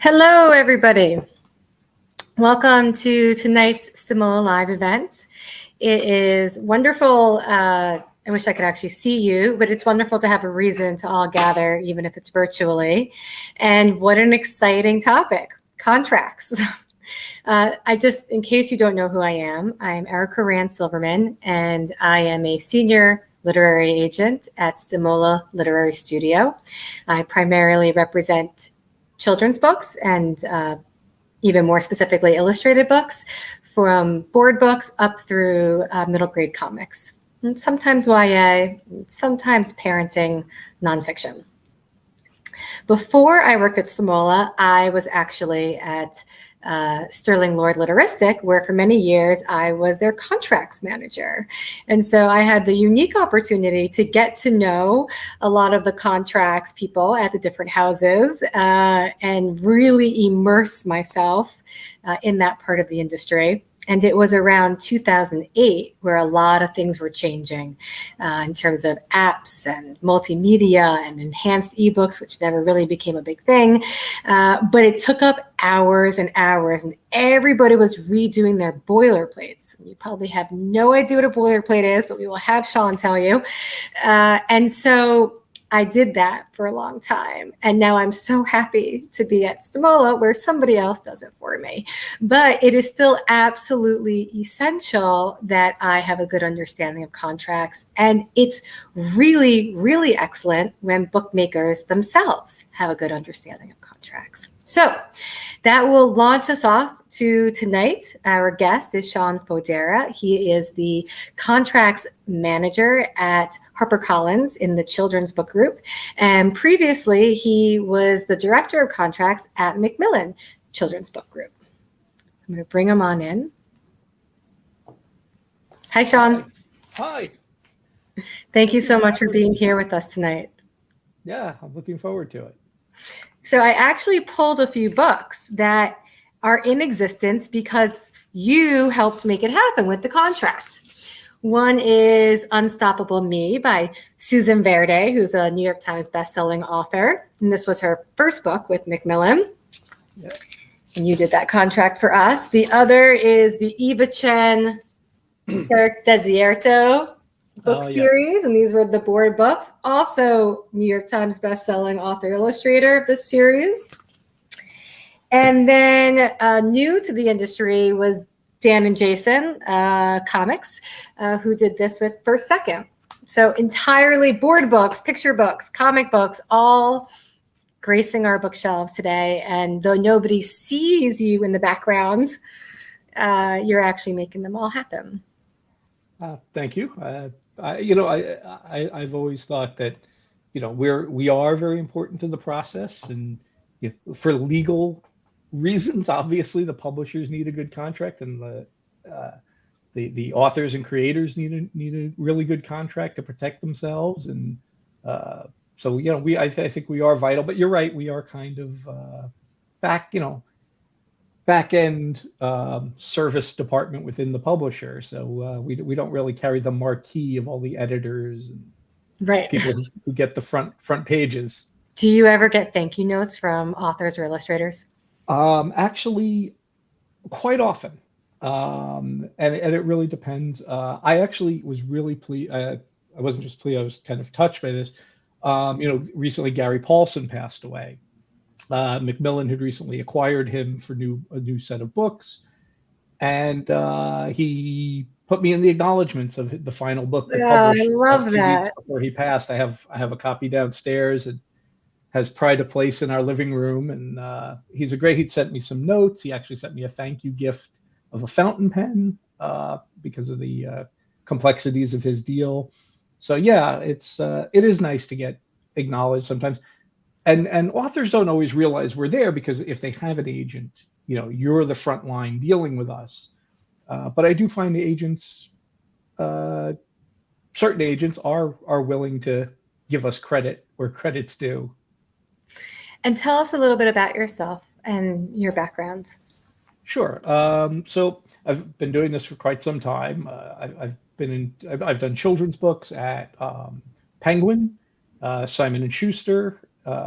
Hello, everybody. Welcome to tonight's Stimula Live event. It is wonderful. I wish I could actually see you, but it's wonderful to have a reason to all gather, even if it's virtually. And what an exciting topic, contracts. In case you don't know who I am Erica Rand Silverman, and I am a senior literary agent at Stimula Literary Studio. I primarily represent children's books and even more specifically illustrated books, from board books up through middle grade comics, and sometimes YA, sometimes parenting nonfiction. Before I worked at Stimula, I was actually at Sterling Lord Literistic, where for many years I was their contracts manager. And so I had the unique opportunity to get to know a lot of the contracts people at the different houses and really immerse myself in that part of the industry. And it was around 2008 where a lot of things were changing in terms of apps and multimedia and enhanced ebooks, which never really became a big thing. But it took up hours and hours, and everybody was redoing their boilerplates. You probably have no idea what a boilerplate is, but we will have Sean tell you. And so I did that for a long time. And now I'm so happy to be at Stimula where somebody else does it for me. But it is still absolutely essential that I have a good understanding of contracts. And it's really, really excellent when bookmakers themselves have a good understanding of contracts. So that will launch us off to tonight. Our guest is Sean Fodera. He is the contracts manager at HarperCollins in the children's book group. And previously, he was the director of contracts at Macmillan Children's Book Group. I'm going to bring him on in. Hi, Sean. Hi. Thank you so much for being here with us tonight. Yeah, I'm looking forward to it. So I actually pulled a few books that are in existence because you helped make it happen with the contract. One is Unstoppable Me by Susan Verde, who's a New York Times bestselling author. And this was her first book with Macmillan. Yep. And you did that contract for us. The other is the Eva Chen Derek Desierto book series, and these were the board books. Also, New York Times bestselling author illustrator of this series. And then new to the industry was Dan and Jason Comics, who did this with First Second. So entirely board books, picture books, comic books, all gracing our bookshelves today. And though nobody sees you in the background, you're actually making them all happen. Thank you. I've always thought that, we are very important to the process, and for legal reasons, obviously the publishers need a good contract, and the authors and creators need a really good contract to protect themselves. And so I think we are vital. But you're right, we are kind of back end service department within the publisher. So we don't really carry the marquee of all the editors and people who get the front pages. Do you ever get thank you notes from authors or illustrators? Actually, quite often. And it really depends. I actually was really pleased. I wasn't just pleased, I was kind of touched by this. Recently Gary Paulson passed away. Macmillan had recently acquired him for a new set of books, and he put me in the acknowledgments of the final book. I love that. Weeks before he passed, I have a copy downstairs. It has pride of place in our living room, and he'd sent me some notes. He actually sent me a thank you gift of a fountain pen because of the complexities of his deal. So yeah, it is nice to get acknowledged sometimes. And authors don't always realize we're there, because if they have an agent, you're the front line dealing with us. But I do find the agents, certain agents are willing to give us credit where credit's due. And tell us a little bit about yourself and your background. Sure. So I've been doing this for quite some time. I've done children's books at Penguin, Simon & Schuster,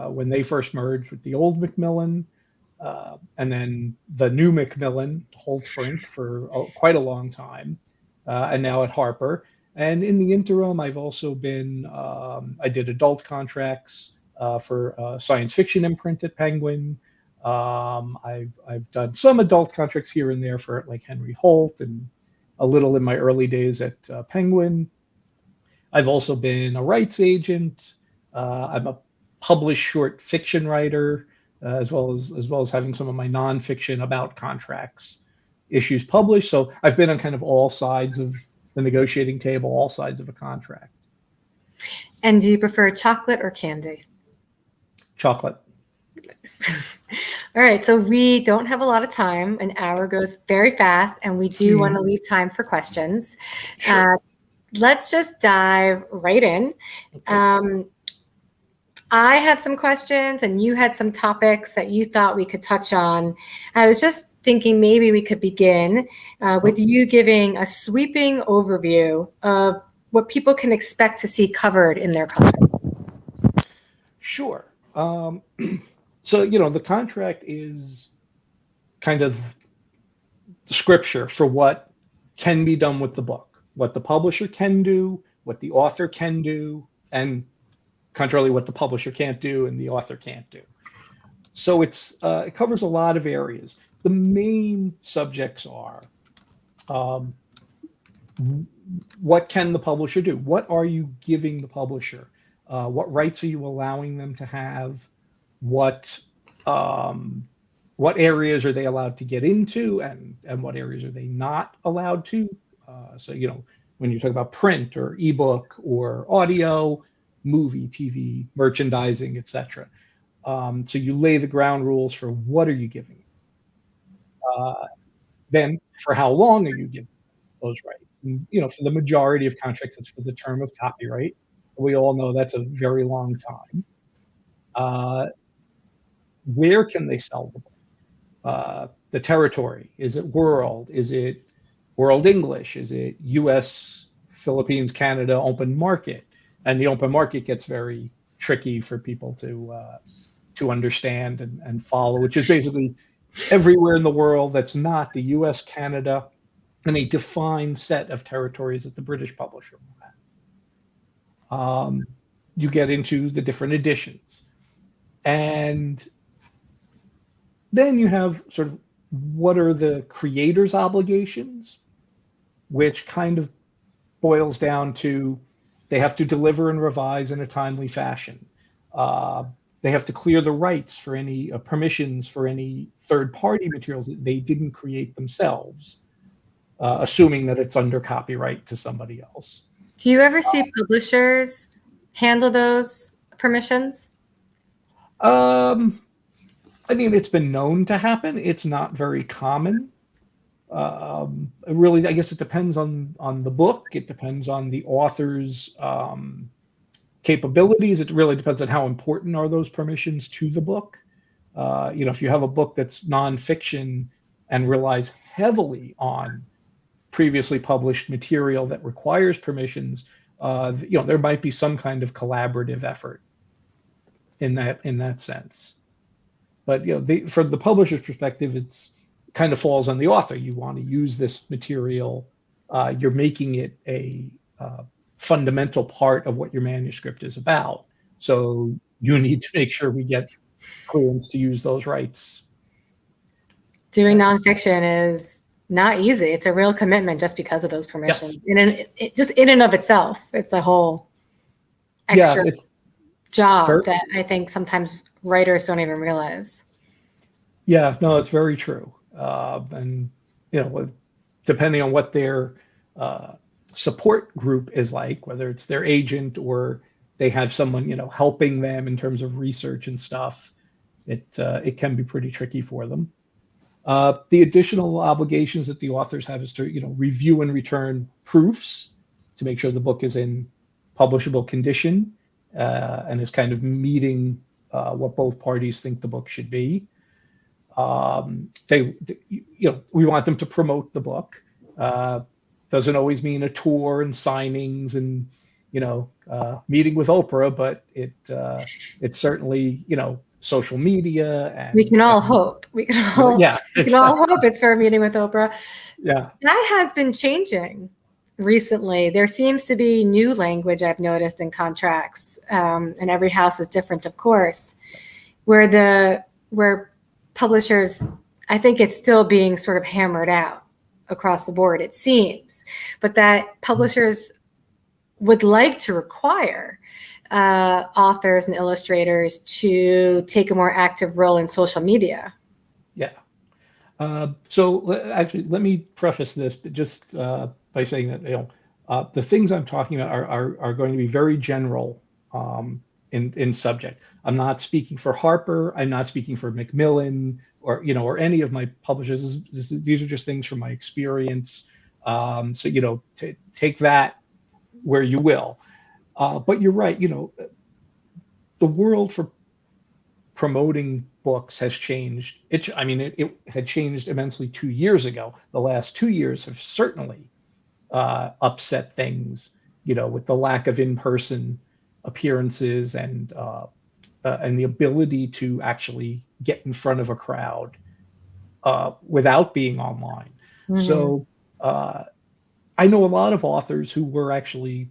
when they first merged with the old Macmillan. and then the new Macmillan, Holtzbrink, for quite a long time, and now at Harper. And in the interim, I've also been, I did adult contracts for science fiction imprint at Penguin. I've done some adult contracts here and there for like Henry Holt, and a little in my early days at Penguin. I've also been a rights agent. I'm a published short fiction writer, as well as having some of my nonfiction about contracts issues published. So I've been on kind of all sides of the negotiating table, all sides of a contract. And do you prefer chocolate or candy? Chocolate. All right, so we don't have a lot of time. An hour goes very fast, and we do want to leave time for questions. Sure. Let's just dive right in. Okay. I have some questions, and you had some topics that you thought we could touch on. I was just thinking maybe we could begin with you giving a sweeping overview of what people can expect to see covered in their contracts. Sure. So, the contract is kind of the scripture for what can be done with the book, what the publisher can do, what the author can do, and contrarily what the publisher can't do and the author can't do. So it covers a lot of areas. The main subjects are what can the publisher do? What are you giving the publisher? What rights are you allowing them to have? What areas are they allowed to get into, and what areas are they not allowed to? So when you talk about print or ebook or audio, movie, TV, merchandising, etc. So you lay the ground rules for what are you giving. Then for how long are you giving those rights? And for the majority of contracts, it's for the term of copyright. We all know that's a very long time. Where can they sell the book? The territory. Is it world? Is it world English? Is it US, Philippines, Canada, open market? And the open market gets very tricky for people to understand and follow, which is basically everywhere in the world that's not the US, Canada, and a defined set of territories that the British publisher will have. You get into the different editions. And then you have sort of what are the creator's obligations, which kind of boils down to they have to deliver and revise in a timely fashion. They have to clear the rights for any permissions for any third-party materials that they didn't create themselves, assuming that it's under copyright to somebody else. Do you ever see publishers handle those permissions? It's been known to happen. It's not very common. Really, I guess it depends on the book. It depends on the author's capabilities. It really depends on how important are those permissions to the book. If you have a book that's nonfiction and relies heavily on previously published material that requires permissions, there might be some kind of collaborative effort in that sense. But for the publisher's perspective, it's kind of falls on the author. You want to use this material. You're making it a fundamental part of what your manuscript is about. So you need to make sure we get clearance to use those rights. Doing nonfiction is not easy. It's a real commitment just because of those permissions. Yes. Just in and of itself, it's a whole extra job that I think sometimes writers don't even realize. Yeah, no, it's very true. And depending on what their support group is like, whether it's their agent or they have someone helping them in terms of research and stuff, it can be pretty tricky for them. The additional obligations that the authors have is to review and return proofs to make sure the book is in publishable condition and is kind of meeting what both parties think the book should be. We want them to promote the book. Doesn't always mean a tour and signings and meeting with Oprah, but it certainly social media We can all and hope. We can all, yeah, we can all hope it's for a meeting with Oprah. yeah. That has been changing recently. There seems to be new language I've noticed in contracts, and every house is different, of course, where publishers, I think it's still being sort of hammered out across the board, it seems, but that publishers would like to require authors and illustrators to take a more active role in social media. Yeah. So actually, let me preface this, but just by saying that the things I'm talking about are going to be very general in subject. I'm not speaking for Harper. I'm not speaking for Macmillan or any of my publishers. These are just things from my experience. So take that where you will. But you're right. The world for promoting books has changed. It had changed immensely 2 years ago. The last 2 years have certainly upset things, with the lack of in-person appearances and the ability to actually get in front of a crowd without being online. Mm-hmm. So I know a lot of authors who were actually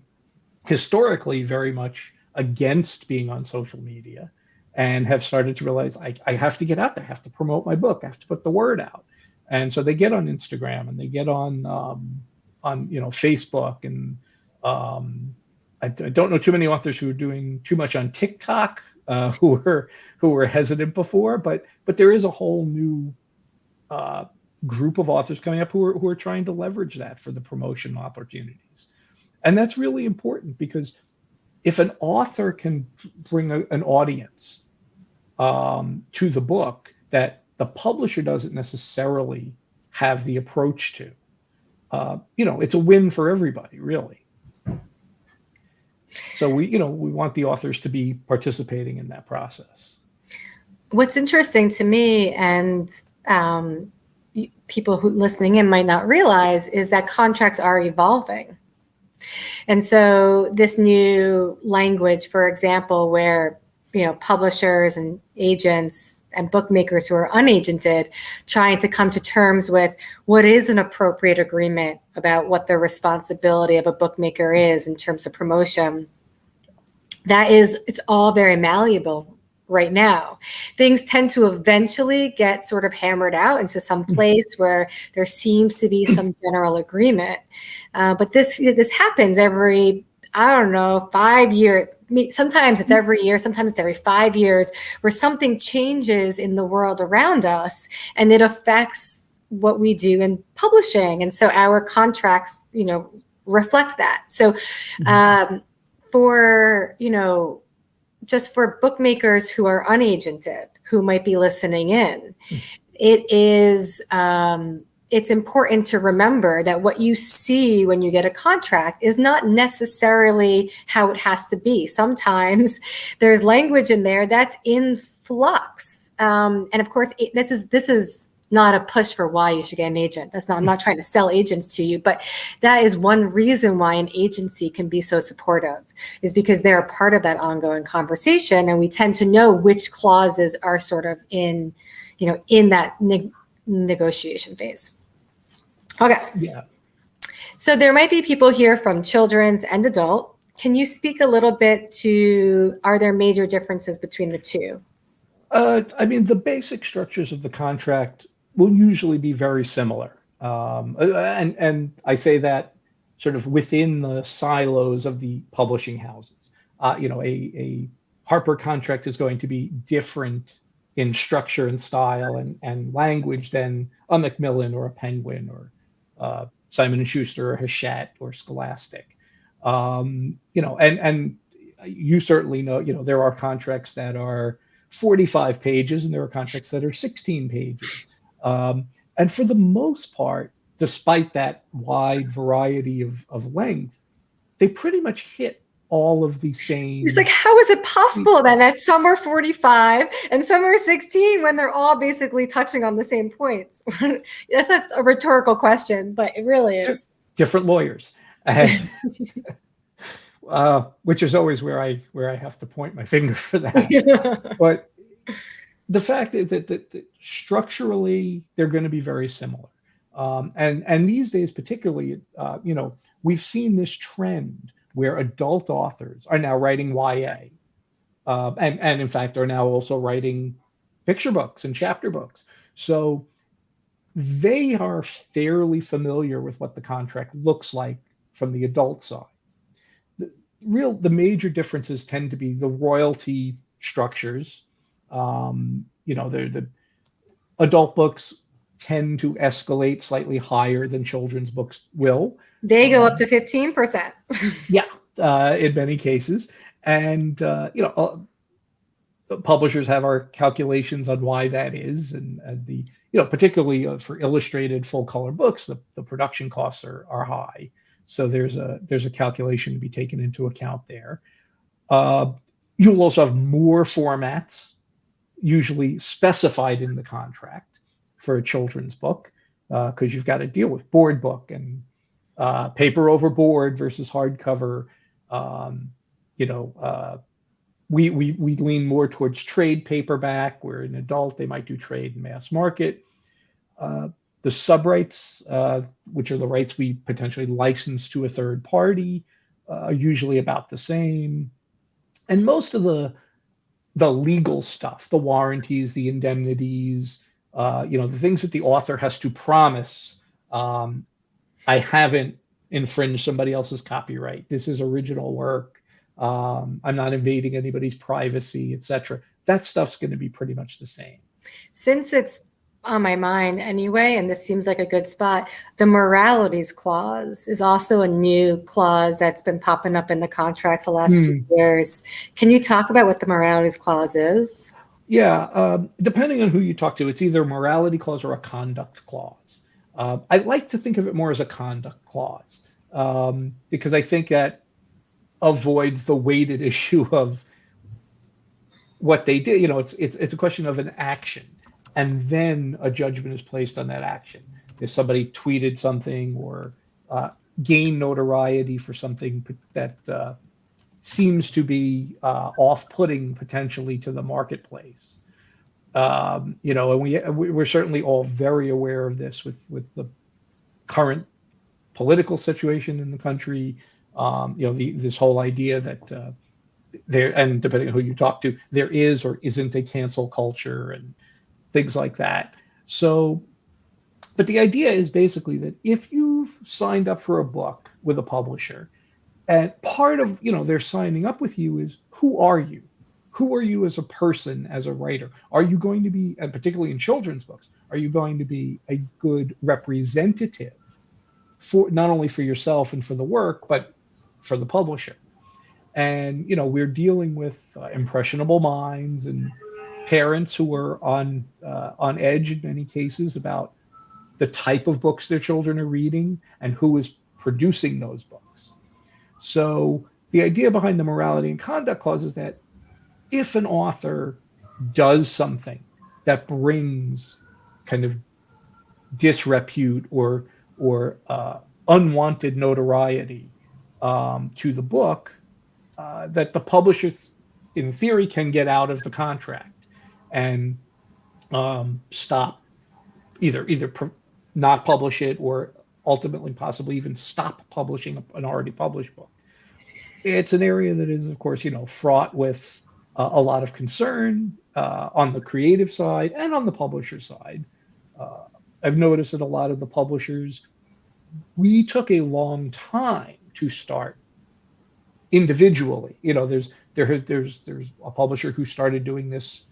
historically very much against being on social media and have started to realize I have to get out there, I have to promote my book, I have to put the word out. And so they get on Instagram and they get on Facebook, and I don't know too many authors who are doing too much on TikTok, who were hesitant before, but there is a whole new group of authors coming up who are trying to leverage that for the promotion opportunities. And that's really important, because if an author can bring an audience to the book that the publisher doesn't necessarily have the approach to, it's a win for everybody, really. So we want the authors to be participating in that process. What's interesting to me, and people who listening in might not realize, is that contracts are evolving. And so this new language, for example, where publishers and agents and bookmakers who are unagented trying to come to terms with what is an appropriate agreement about what the responsibility of a bookmaker is in terms of promotion, it's all very malleable right now. Things tend to eventually get sort of hammered out into some place where there seems to be some general agreement. But this happens every, 5 years. Sometimes it's every year, sometimes it's every 5 years, where something changes in the world around us and it affects what we do in publishing. And so our contracts, reflect that. So just for bookmakers who are unagented, who might be listening in, it's important to remember that what you see when you get a contract is not necessarily how it has to be. Sometimes there's language in there that's in flux. And of course, this is not a push for why you should get an agent. I'm not trying to sell agents to you, but that is one reason why an agency can be so supportive, is because they're a part of that ongoing conversation. And we tend to know which clauses are sort of in that negotiation phase. Okay. Yeah. So there might be people here from children's and adult. Can you speak a little bit to, are there major differences between the two? The basic structures of the contract will usually be very similar. And I say that sort of within the silos of the publishing houses. A Harper contract is going to be different in structure and style and language than a Macmillan or a Penguin or Simon & Schuster or Hachette or Scholastic. And you certainly know, there are contracts that are 45 pages and there are contracts that are 16 pages. And for the most part, despite that wide variety of length, they pretty much hit all of the same. It's like, how is it possible then that some are 45 and some are 16 when they're all basically touching on the same points? That's a rhetorical question, but it really is. Different lawyers, which is always where I have to point my finger for that. But The fact is that structurally they're going to be very similar. And these days, particularly, we've seen this trend where adult authors are now writing YA, and in fact are now also writing picture books and chapter books. So they are fairly familiar with what the contract looks like from the adult side. The major differences tend to be the royalty structures. The adult books tend to escalate slightly higher than children's books will. They go up to 15%. Yeah, in many cases. And, the publishers have our calculations on why that is. And particularly for illustrated full color books, the production costs are high. So there's a calculation to be taken into account there. You'll also have more formats, usually specified in the contract for a children's book, because you've got to deal with board book and paper over board versus hardcover. We lean more towards trade paperback, where an adult they might do trade and mass market. The subrights, which are the rights we potentially license to a third party, are usually about the same. And most of the legal stuff, the warranties, the indemnities, the things that the author has to promise, I haven't infringed somebody else's copyright. This is original work. I'm not invading anybody's privacy, etc. That stuff's going to be pretty much the same. Since it's on my mind anyway, and this seems like a good spot, the Moralities Clause is also a new clause that's been popping up in the contracts the last few years. Can you talk about what the Moralities Clause is? Yeah, depending on who you talk to, it's either a morality clause or a conduct clause. I like to think of it more as a conduct clause, because I think that avoids the weighted issue of what they did. It's a question of an action, and then a judgment is placed on that action. If somebody tweeted something or gained notoriety for something that seems to be off-putting potentially to the marketplace, and we're certainly all very aware of this with the current political situation in the country. This whole idea that there, and depending on who you talk to, there is or isn't a cancel culture and things like that. So, but the idea is basically that if you've signed up for a book with a publisher, and part of their signing up with you is, who are you? Who are you as a person, as a writer? Are you going to be, and particularly in children's books, are you going to be a good representative for not only for yourself and for the work, but for the publisher? And we're dealing with impressionable minds and parents who are on edge in many cases about the type of books their children are reading and who is producing those books. So the idea behind the morality and conduct clause is that if an author does something that brings kind of disrepute or unwanted notoriety to the book, that the publisher, in theory, can get out of the contract and stop, either not publish it, or ultimately possibly even stop publishing an already published book. It's an area that is, of course, fraught with a lot of concern on the creative side and on the publisher side. I've noticed that a lot of the publishers, we took a long time to start individually. There's a publisher who started doing this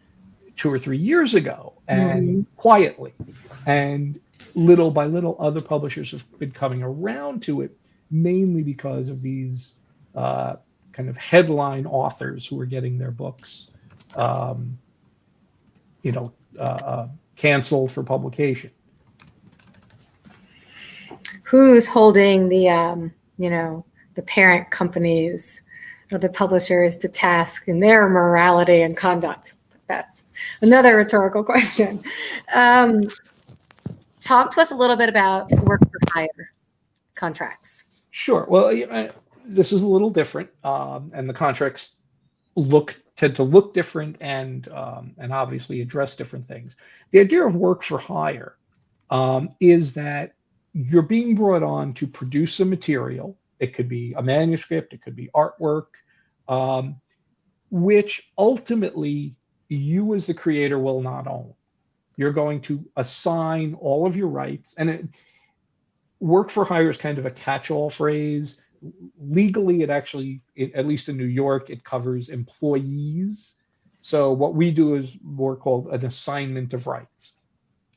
2 or 3 years ago, and quietly, and little by little, other publishers have been coming around to it, mainly because of these kind of headline authors who are getting their books, canceled for publication. Who's holding the parent companies or the publishers to task in their morality and conduct? That's another rhetorical question. Talk to us a little bit about work for hire contracts. Sure. Well, this is a little different, and the contracts look tend to look different and obviously address different things. The idea of work for hire is that you're being brought on to produce a material. It could be a manuscript, it could be artwork, which ultimately you as the creator will not own. You're going to assign all of your rights, and work for hire is kind of a catch-all phrase. Legally, it actually, at least in New York, it covers employees. So what we do is more called an assignment of rights.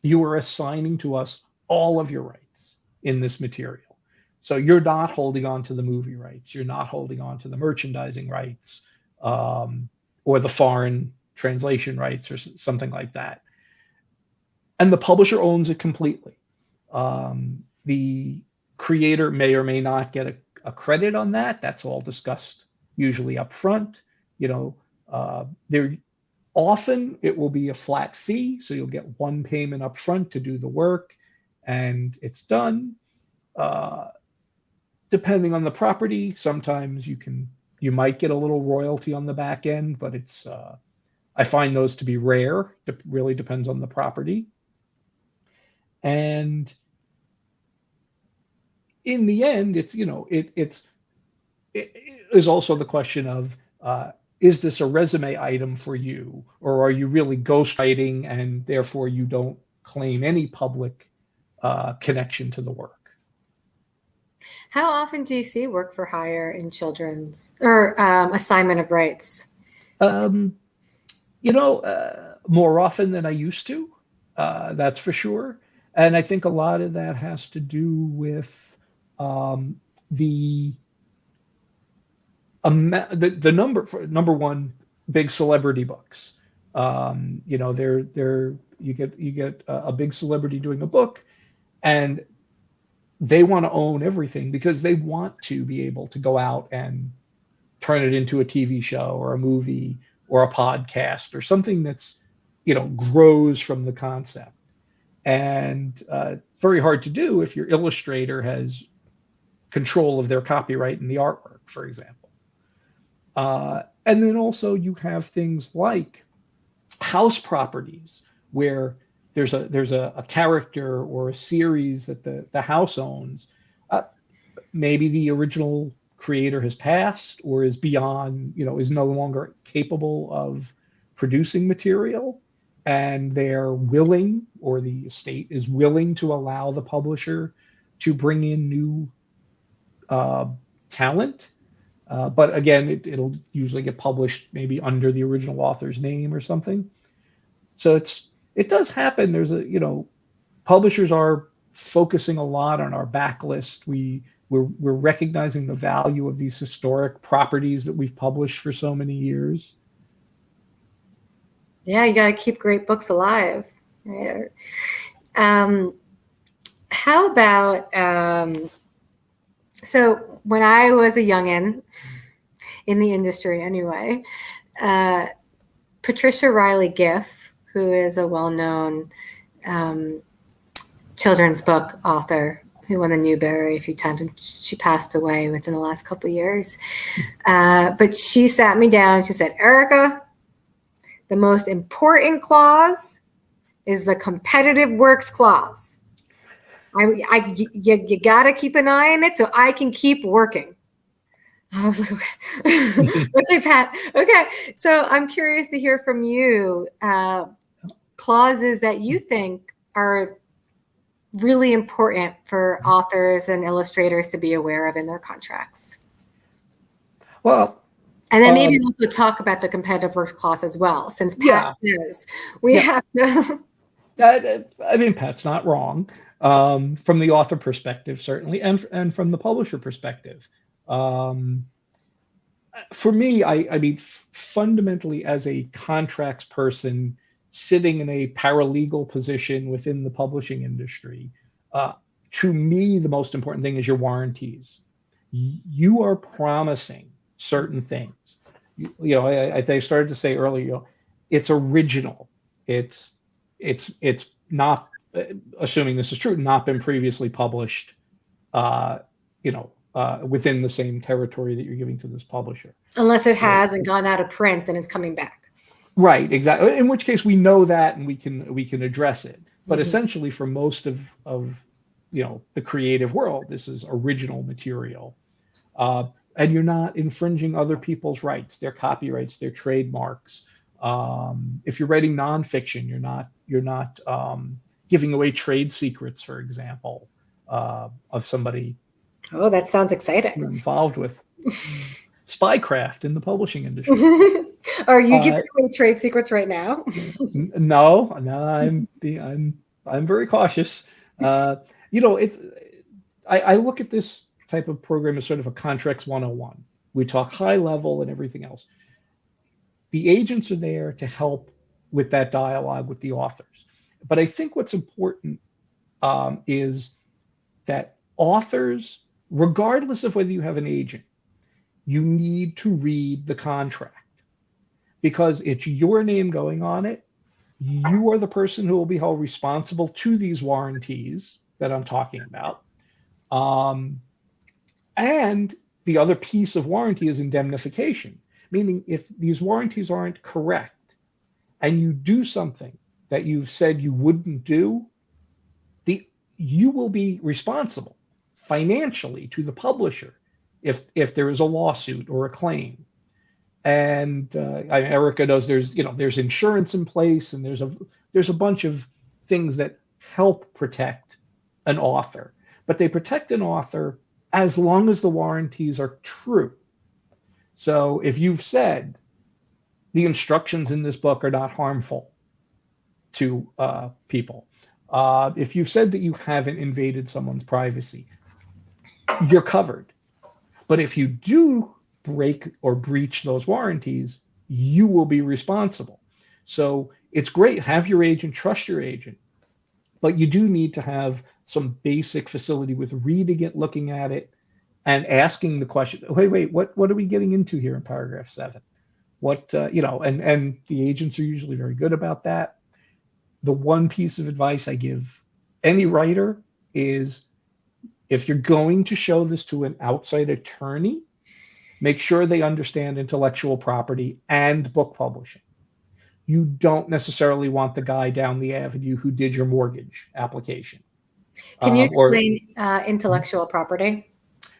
You are assigning to us all of your rights in this material. So you're not holding on to the movie rights. You're not holding on to the merchandising rights, or the foreign translation rights or something like that. And the publisher owns it completely. The creator may or may not get a credit on that. That's all discussed usually up front. There often it will be a flat fee, so you'll get one payment up front to do the work, and it's done. Depending on the property, sometimes you might get a little royalty on the back end, but it's I find those to be rare. It really depends on the property. And in the end, it is also the question of, is this a resume item for you, or are you really ghostwriting and therefore you don't claim any public connection to the work? How often do you see work for hire in children's or assignment of rights? More often than I used to, that's for sure. And I think a lot of that has to do with the number one, big celebrity books. You get a big celebrity doing a book, and they want to own everything because they want to be able to go out and turn it into a TV show or a movie or a podcast or something that's, grows from the concept. And it's very hard to do if your illustrator has control of their copyright in the artwork, for example. And then also you have things like house properties where there's a character or a series that the house owns. Maybe the original creator has passed or is beyond, is no longer capable of producing material, and they're willing, or the estate is willing, to allow the publisher to bring in new talent. But again, it'll usually get published maybe under the original author's name or something. So it does happen. There's publishers are focusing a lot on our backlist. We're recognizing the value of these historic properties that we've published for so many years. Yeah, you got to keep great books alive. Right? How about, so when I was a youngin' in the industry anyway, Patricia Riley Giff, who is a well-known children's book author who won the Newbery a few times, and she passed away within the last couple of years. But she sat me down. She said, "Erica, the most important clause is the competitive works clause. You got to keep an eye on it so I can keep working." I was like, okay, Pat. Okay. So I'm curious to hear from you, clauses that you think are really important for authors and illustrators to be aware of in their contracts. Well, and then maybe also talk about the competitive works clause as well, since Pat says we have to. I mean, Pat's not wrong from the author perspective, certainly, and from the publisher perspective. For me, I mean, fundamentally, as a contracts person sitting in a paralegal position within the publishing industry, to me, the most important thing is your warranties. You are promising certain things. I started to say earlier, it's original. It's not, assuming this is true, not been previously published, within the same territory that you're giving to this publisher. Unless it hasn't gone out of print and is coming back. Right, exactly. In which case we know that and we can address it. But essentially, for most of the creative world, this is original material, and you're not infringing other people's rights, their copyrights, their trademarks. If you're writing nonfiction, you're not giving away trade secrets, for example, of somebody. Oh, that sounds exciting. You're involved with spycraft in the publishing industry. Are you giving away trade secrets right now? No, I'm very cautious. It's I look at this type of program as sort of a contracts 101. We talk high level and everything else. The agents are there to help with that dialogue with the authors. But I think what's important is that authors, regardless of whether you have an agent, you need to read the contract because it's your name going on it. You are the person who will be held responsible to these warranties that I'm talking about. And the other piece of warranty is indemnification, meaning if these warranties aren't correct and you do something that you've said you wouldn't do, you will be responsible financially to the publisher if there is a lawsuit or a claim. And Erica knows there's insurance in place, and there's a bunch of things that help protect an author, but they protect an author as long as the warranties are true. So if you've said the instructions in this book are not harmful to people, if you've said that you haven't invaded someone's privacy, you're covered. But if you do break or breach those warranties, you will be responsible. So it's great, have your agent, trust your agent, but you do need to have some basic facility with reading it, looking at it, and asking the question, wait, what are we getting into here in paragraph 7? What, and the agents are usually very good about that. The one piece of advice I give any writer is, if you're going to show this to an outside attorney, make sure they understand intellectual property and book publishing. You don't necessarily want the guy down the avenue who did your mortgage application. Can you explain intellectual property?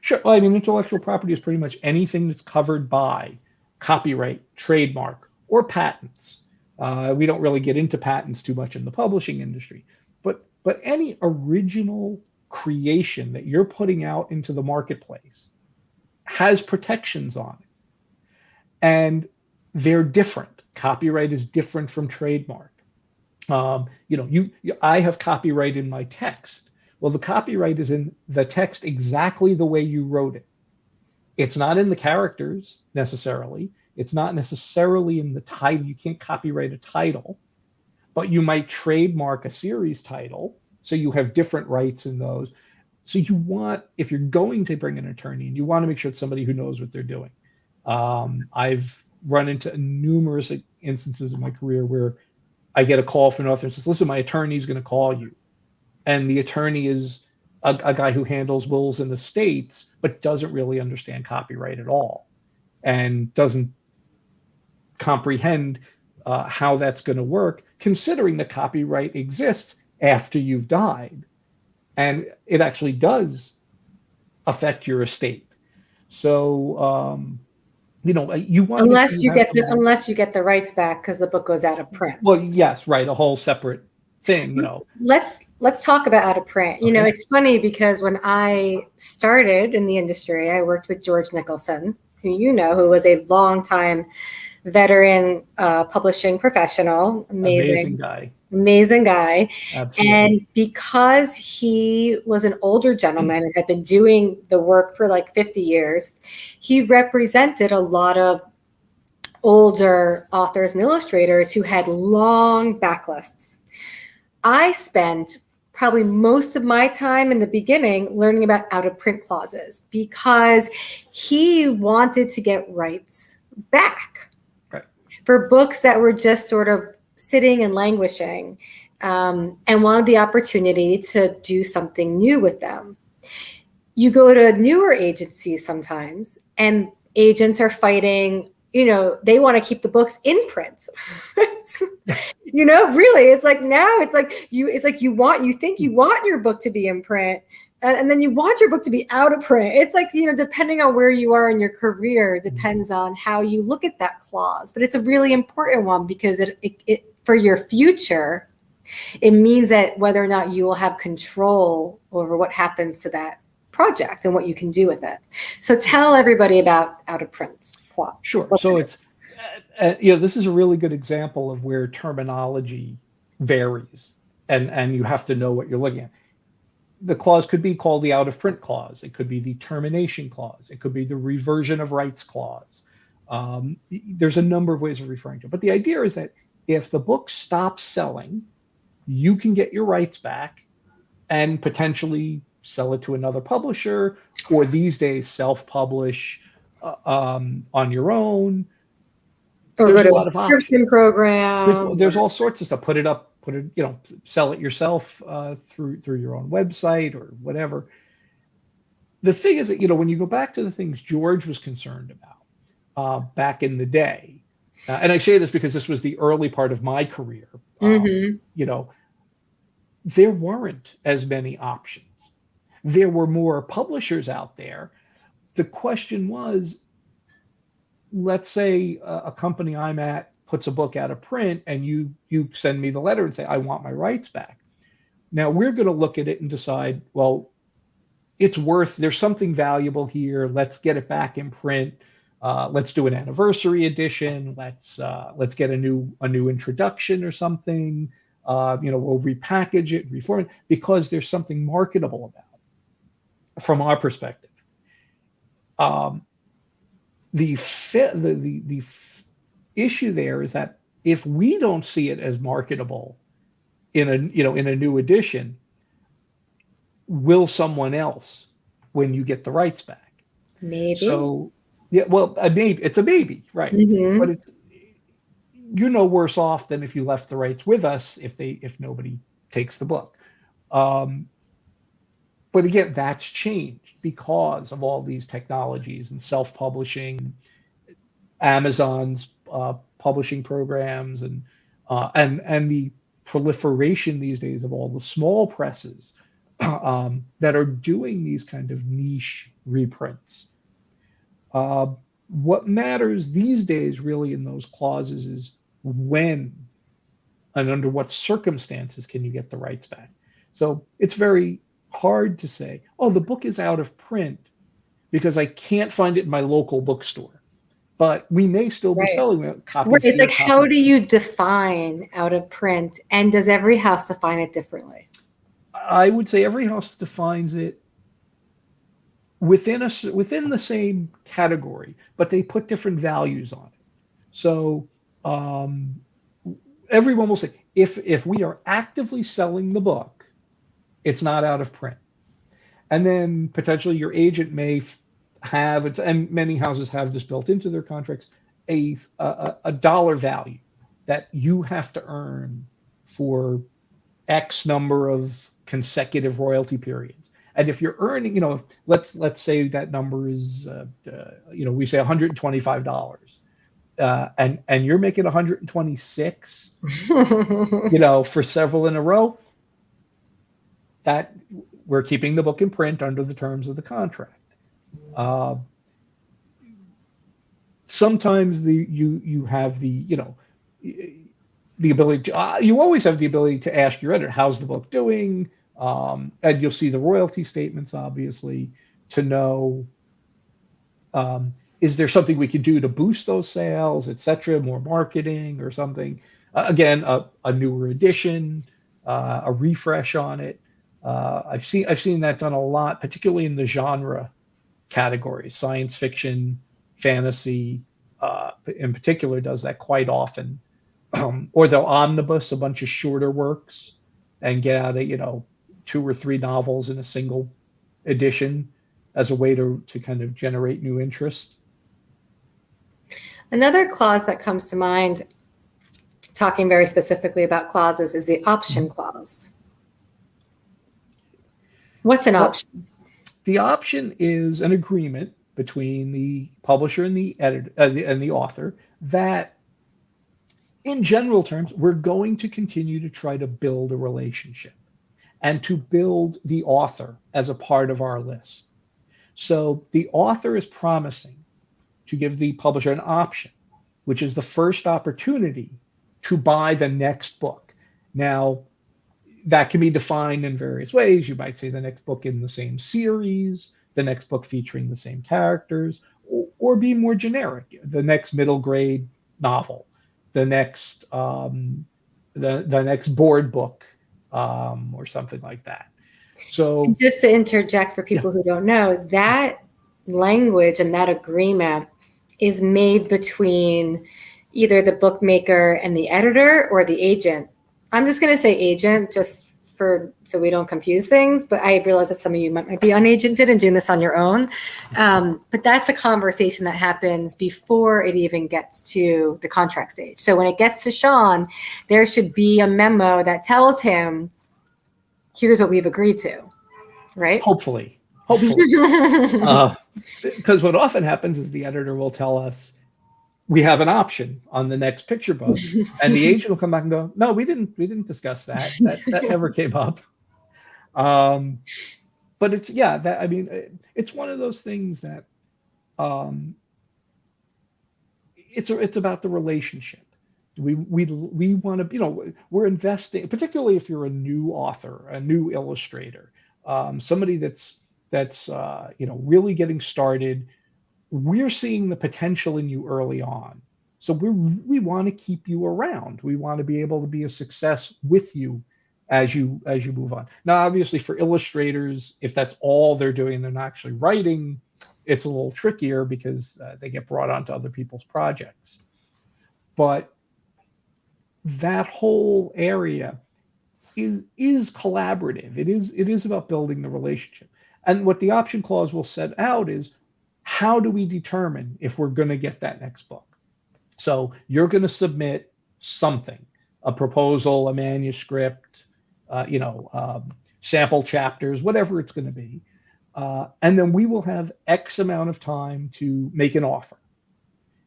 Sure. Well, I mean, intellectual property is pretty much anything that's covered by copyright, trademark, or patents. We don't really get into patents too much in the publishing industry, but any original creation that you're putting out into the marketplace has protections on it, and they're different. Copyright is different from trademark. I have copyright in my text. Well, the copyright is in the text exactly the way you wrote it. It's not in the characters necessarily. It's not necessarily in the title. You can't copyright a title, but you might trademark a series title. So you have different rights in those. So if you're going to bring an attorney, and you want to make sure it's somebody who knows what they're doing. I've run into numerous instances in my career where I get a call from an author and says, listen, my attorney's going to call you. And the attorney is a guy who handles wills and estates, but doesn't really understand copyright at all and doesn't comprehend how that's going to work, considering that copyright exists after you've died. And it actually does affect your estate. So, you want unless you get the rights back because the book goes out of print. Well, yes, right, a whole separate thing. Let's talk about out of print. Okay. It's funny because when I started in the industry, I worked with George Nicholson, who was a longtime veteran publishing professional, amazing guy. Absolutely. And because he was an older gentleman and had been doing the work for like 50 years, he represented a lot of older authors and illustrators who had long backlists. I spent probably most of my time in the beginning learning about out-of-print clauses because he wanted to get rights back for books that were just sort of sitting and languishing, and wanted the opportunity to do something new with them. you go to newer agencies sometimes, and agents are fighting, they want to keep the books in print. Really, it's like now it's like you think you want your book to be in print, and then you want your book to be out of print. It's like, depending on where you are in your career, depends on how you look at that clause. But it's a really important one, because it for your future, it means that whether or not you will have control over what happens to that project and what you can do with it. So tell everybody about out of print clause. Sure. So it's, this is a really good example of where terminology varies, and you have to know what you're looking at. The clause could be called the out of print clause. It could be the termination clause. It could be the reversion of rights clause. There's a number of ways of referring to it. But the idea is that if the book stops selling, you can get your rights back and potentially sell it to another publisher, or these days self-publish on your own. Or there's go a lot to of subscription program. There's all sorts of stuff. Put it, sell it yourself through your own website or whatever. The thing is that, when you go back to the things George was concerned about back in the day, and I say this because this was the early part of my career, there weren't as many options. There were more publishers out there. The question was, let's say a company I'm at puts a book out of print, and you send me the letter and say, I want my rights back. Now we're going to look at it and decide, well, there's something valuable here. Let's get it back in print. Let's do an anniversary edition. Let's get a new introduction or something. We'll repackage it, reform it, because there's something marketable about it from our perspective. The issue there is that if we don't see it as marketable in a new edition, will someone else when you get the rights back? Maybe. So yeah, well, it's a maybe, right? Mm-hmm. But you're no worse off than if you left the rights with us if nobody takes the book. But again, that's changed because of all these technologies and self-publishing, Amazon's publishing programs, and the proliferation these days of all the small presses that are doing these kind of niche reprints. What matters these days really in those clauses is when and under what circumstances can you get the rights back. So it's very hard to say, oh, the book is out of print because I can't find it in my local bookstore, but we may still be selling copies. Right. It's like, how do you define out of print, and does every house define it differently? I would say every house defines it within the same category, but they put different values on it. So everyone will say, if we are actively selling the book, it's not out of print. And then potentially your agent may have, and many houses have this built into their contracts, a dollar value that you have to earn for X number of consecutive royalty periods. And if you're earning, let's say that number is, we say $125, and you're making 126, for several in a row, that we're keeping the book in print under the terms of the contract. Sometimes you have the ability to, you always have the ability to ask your editor, how's the book doing? And you'll see the royalty statements, obviously, to know, is there something we could do to boost those sales, et cetera, more marketing or something? Again, a newer edition, a refresh on it. I've seen that done a lot, particularly in the genre categories. Science fiction, fantasy, in particular, does that quite often. Or they'll omnibus a bunch of shorter works and get out 2 or 3 novels in a single edition as a way to kind of generate new interest. Another clause that comes to mind, talking very specifically about clauses, is the option clause. What's an option? The option is an agreement between the publisher and the editor and the author that, in general terms, we're going to continue to try to build a relationship and to build the author as a part of our list. So the author is promising to give the publisher an option, which is the first opportunity to buy the next book. Now, that can be defined in various ways. You might say the next book in the same series, the next book featuring the same characters, or be more generic, the next middle grade novel, the next the next board book, or something like that. So, And just to interject for people who don't know, that language and that agreement is made between either the bookmaker and the editor or the agent. I'm just going to say agent just so we don't confuse things, but I realize that some of you might be unagented and doing this on your own. But that's a conversation that happens before it even gets to the contract stage. So when it gets to Sean, there should be a memo that tells him, here's what we've agreed to, right? hopefully. Because what often happens is the editor will tell us, we have an option on the next picture book, and the agent will come back and go, no, we didn't discuss that. That never came up. But it's it's one of those things that it's about the relationship. We want to, we're investing, particularly if you're a new author, a new illustrator, somebody that's really getting started. We're seeing the potential in you early on. So we want to keep you around. We want to be able to be a success with you as you move on. Now, obviously for illustrators, if that's all they're doing, they're not actually writing, it's a little trickier because they get brought onto other people's projects. But that whole area is collaborative. It is about building the relationship. And what the option clause will set out is, how do we determine if we're going to get that next book? So you're going to submit something, a proposal, a manuscript, sample chapters, whatever it's going to be. And then we will have X amount of time to make an offer.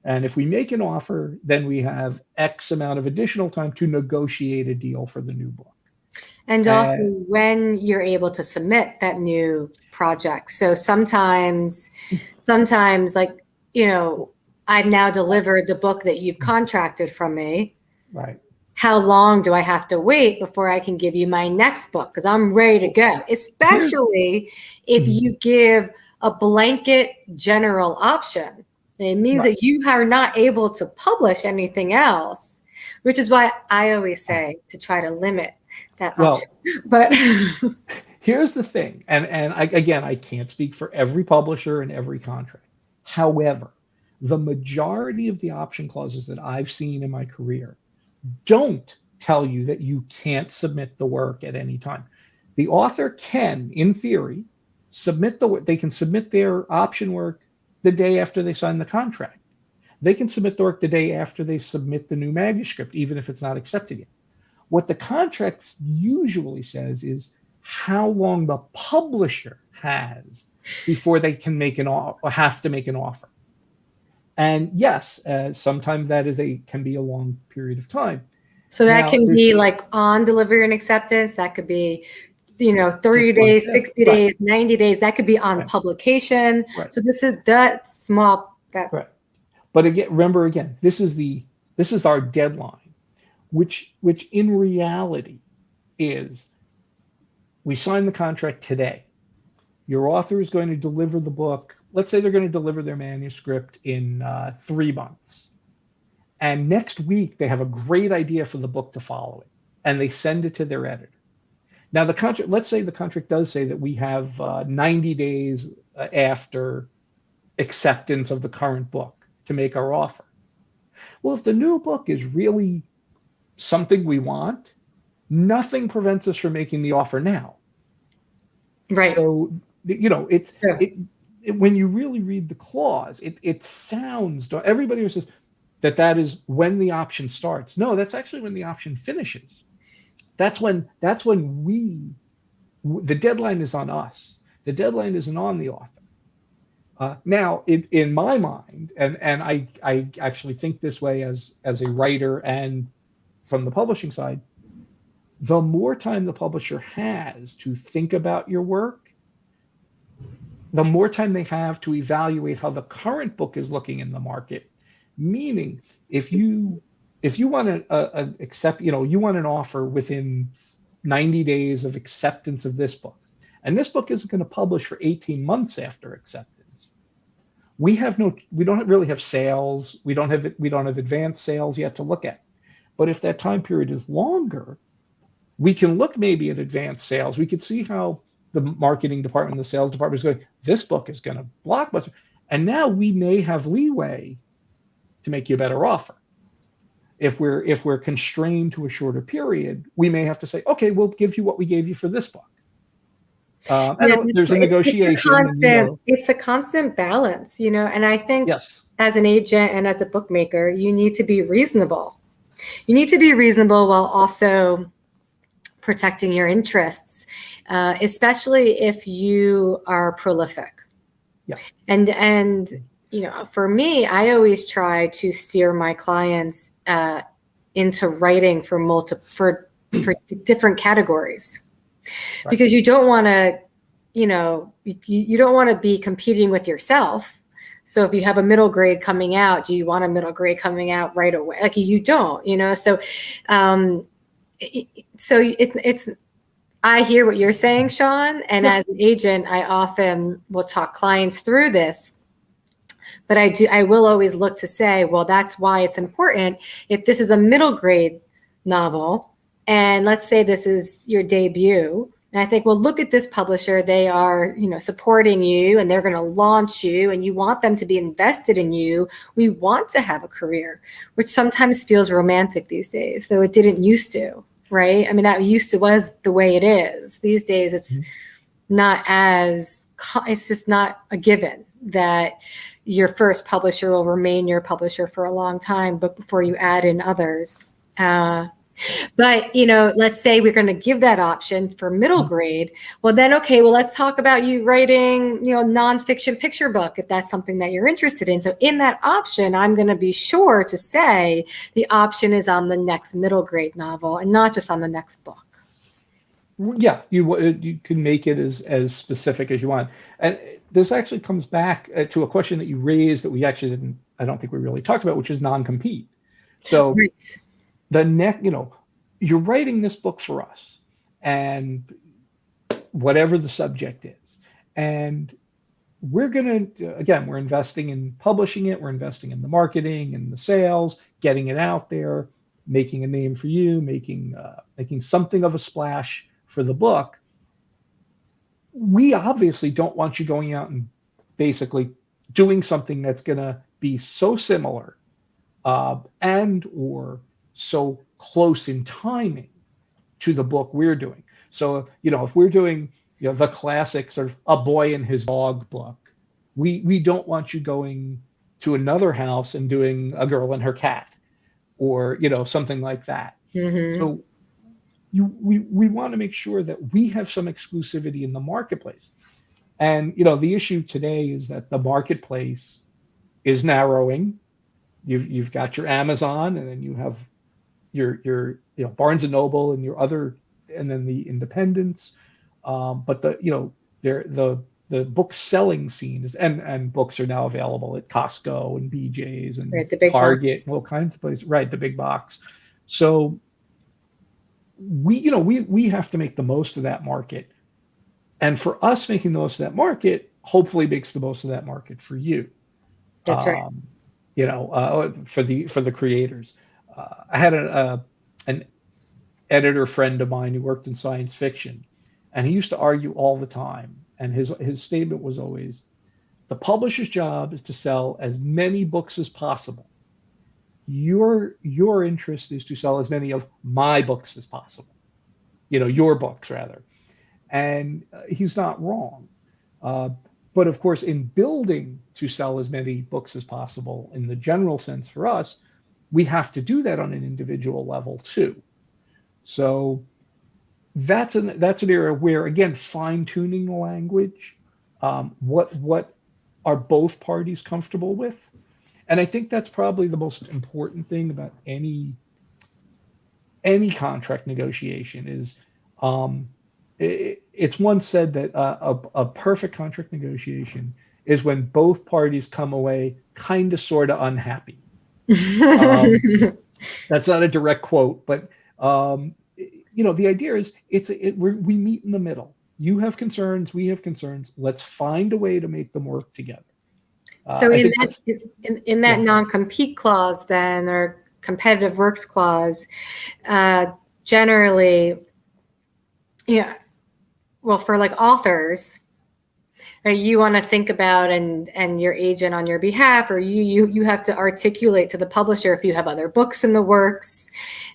And if we make an offer, then we have X amount of additional time to negotiate a deal for the new book. And also when you're able to submit that new project. So sometimes like, I've now delivered the book that you've contracted from me. Right. How long do I have to wait before I can give you my next book? Because I'm ready to go, especially if you give a blanket general option. It means that you are not able to publish anything else, which is why I always say to try to limit that option. But here's the thing, and I can't speak for every publisher and every contract. However, the majority of the option clauses that I've seen in my career don't tell you that you can't submit the work at any time. The author can, in theory, submit the work. They can submit their option work the day after they sign the contract. They can submit the work the day after they submit the new manuscript, even if it's not accepted yet. What the contract usually says is how long the publisher has before they can make an offer or have to make an offer. And yes, sometimes that can be a long period of time. So that can be like on delivery and acceptance. That could be, 30 days, 60 days, 90 days. That could be on publication. Right. So this is that small. Right. But remember, this is our deadline, which in reality is, we sign the contract today. Your author is going to deliver the book. Let's say they're going to deliver their manuscript in 3 months. And next week, they have a great idea for the book to follow it. And they send it to their editor. Now, let's say the contract does say that we have 90 days after acceptance of the current book to make our offer. Well, if the new book is really something we want, nothing prevents us from making the offer now. Right. So, when you really read the clause, it sounds, everybody who says that is when the option starts. No, that's actually when the option finishes. That's when the deadline is on us. The deadline isn't on the author. Now, in my mind, and I actually think this way as a writer and from the publishing side, the more time the publisher has to think about your work, the more time they have to evaluate how the current book is looking in the market. Meaning, if you want to accept, you want an offer within 90 days of acceptance of this book, and this book isn't going to publish for 18 months after acceptance. We don't really have sales. We don't have advanced sales yet to look at. But if that time period is longer, we can look maybe at advanced sales. We could see how the marketing department, the sales department is going, this book is going to blockbuster. And now we may have leeway to make you a better offer. If we're constrained to a shorter period, we may have to say, okay, we'll give you what we gave you for this book. There's a negotiation. It's a constant balance, and I think yes, as an agent and as a bookmaker, you need to be reasonable. You need to be reasonable while also protecting your interests, especially if you are prolific. Yeah. And for me, I always try to steer my clients into writing for different categories. Right. Because you don't want to, you don't want to be competing with yourself. So if you have a middle grade coming out, do you want a middle grade coming out right away? Like you don't, So, it's. I hear what you're saying, Sean, and as an agent, I often will talk clients through this. But I will always look to say, well, that's why it's important. If this is a middle grade novel, and let's say this is your debut, and I think, well, look at this publisher. They are, supporting you, and they're going to launch you, and you want them to be invested in you. We want to have a career, which sometimes feels romantic these days, though it didn't used to, right? I mean, that was the way it is. These days, it's it's just not a given that your first publisher will remain your publisher for a long time, but before you add in others. But, let's say we're going to give that option for middle grade. Well, then, okay, well, let's talk about you writing, nonfiction picture book, if that's something that you're interested in. So in that option, I'm going to be sure to say the option is on the next middle grade novel and not just on the next book. Yeah, you can make it as specific as you want. And this actually comes back to a question that you raised that we actually I don't think we really talked about, which is non-compete. So right. You're writing this book for us and whatever the subject is. And we're investing in publishing it. We're investing in the marketing and the sales, getting it out there, making a name for you, making something of a splash for the book. We obviously don't want you going out and basically doing something that's going to be so similar and or so close in timing to the book we're doing. So, if we're doing the classic sort of A Boy and His Dog book, we don't want you going to another house and doing A Girl and Her Cat or, something like that. Mm-hmm. So we want to make sure that we have some exclusivity in the marketplace. And, the issue today is that the marketplace is narrowing. You've got your Amazon, and then you have your Barnes and Noble and your other, and then the independents. But the book selling scene is, and books are now available at Costco and BJ's and Target and all kinds of places. Right, the big box. So we have to make the most of that market, and for us making the most of that market, hopefully makes the most of that market for you. That's right. For the creators. I had an editor friend of mine who worked in science fiction, and he used to argue all the time. And his statement was always, the publisher's job is to sell as many books as possible. Your interest is to sell as many of my books as possible. Your books rather. And he's not wrong. But of course, in building to sell as many books as possible in the general sense for us, we have to do that on an individual level too. So that's an area where, again, fine tuning the language, what are both parties comfortable with, and I think that's probably the most important thing about any contract negotiation is, it's once said that a perfect contract negotiation is when both parties come away kind of sort of unhappy. That's not a direct quote, but the idea is we meet in the middle. You have concerns, we have concerns. Let's find a way to make them work together. So in that non-compete clause then, or competitive works clause, generally, well, for like authors, you want to think about and your agent on your behalf, or you have to articulate to the publisher if you have other books in the works.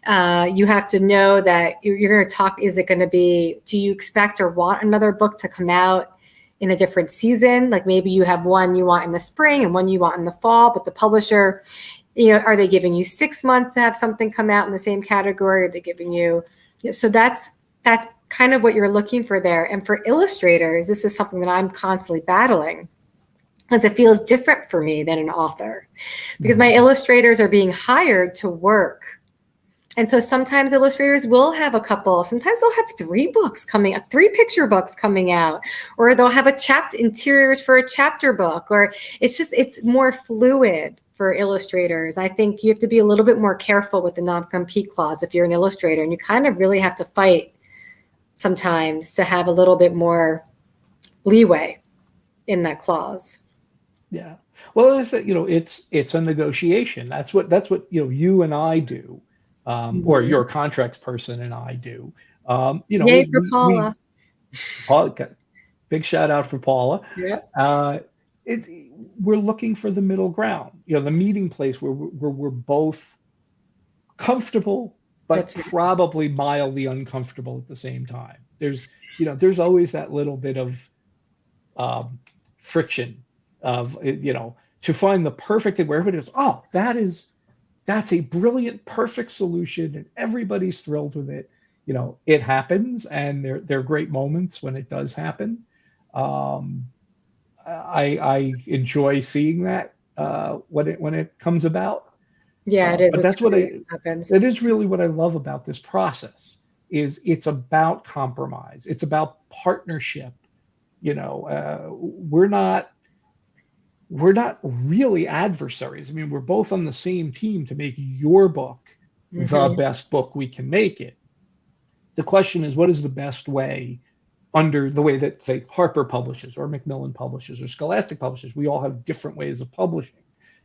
You have to know that you're going to talk. Is it going to be? Do you expect or want another book to come out in a different season? Like maybe you have one you want in the spring and one you want in the fall, but the publisher, are they giving you 6 months to have something come out in the same category? Are they giving you? So that's kind of what you're looking for there. And for illustrators, this is something that I'm constantly battling, because it feels different for me than an author, because my illustrators are being hired to work. And so sometimes illustrators will have a couple, sometimes they'll have 3 books coming up, 3 picture books coming out, or they'll have a chapter interiors for a chapter book, or it's more fluid for illustrators. I think you have to be a little bit more careful with the non-compete clause if you're an illustrator, and you kind of really have to fight sometimes to have a little bit more leeway in that clause. Yeah. Well, it's a negotiation. That's what you and I do, or your contracts person and I do. Yay for Paula. Big shout out for Paula. Yeah. We're looking for the middle ground. The meeting place where we're both comfortable, but probably mildly uncomfortable at the same time. There's always that little bit of friction of, to find the perfect thing where everybody goes, oh, that's a brilliant, perfect solution, and everybody's thrilled with it. It happens, and there are great moments when it does happen. I enjoy seeing that when it comes about. Yeah, it is. But that's happens. It is really what I love about this process. Is it's about compromise. It's about partnership. We're not really adversaries. I mean, we're both on the same team to make your book the best book we can make it. The question is, what is the best way, under the way that, say, Harper publishes, or Macmillan publishes, or Scholastic publishes? We all have different ways of publishing.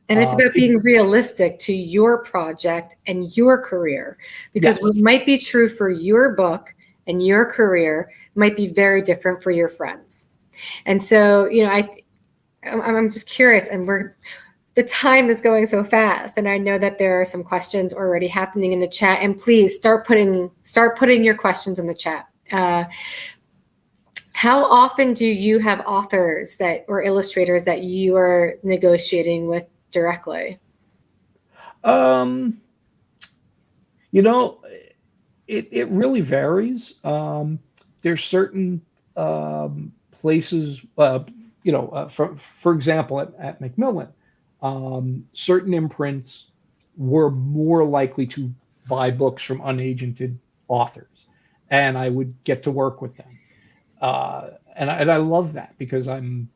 And it's about being realistic to your project and your career, because what might be true for your book and your career might be very different for your friends. And so, I'm just curious, and the time is going so fast, and I know that there are some questions already happening in the chat, and please start putting your questions in the chat. How often do you have authors or illustrators that you are negotiating with directly? It really varies. There's certain places, for example, at Macmillan, certain imprints were more likely to buy books from unagented authors, and I would get to work with them. And I love that, because I'm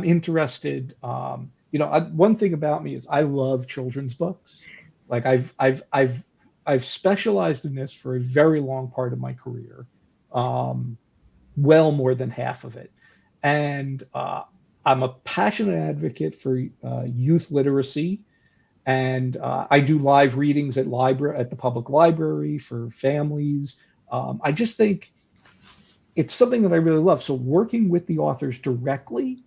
interested. One thing about me is I love children's books. Like I've specialized in this for a very long part of my career, well more than half of it, and I'm a passionate advocate for youth literacy, and I do live readings at the public library for families. I just think it's something that I really love. So working with the authors directly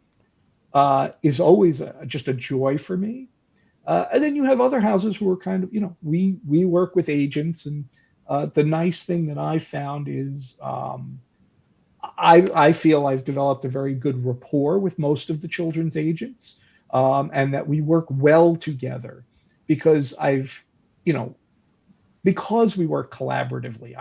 is always just a joy for me. And then you have other houses who are kind of, we work with agents, and the nice thing that I found is I feel I've developed a very good rapport with most of the children's agents, and that we work well together because because we work collaboratively.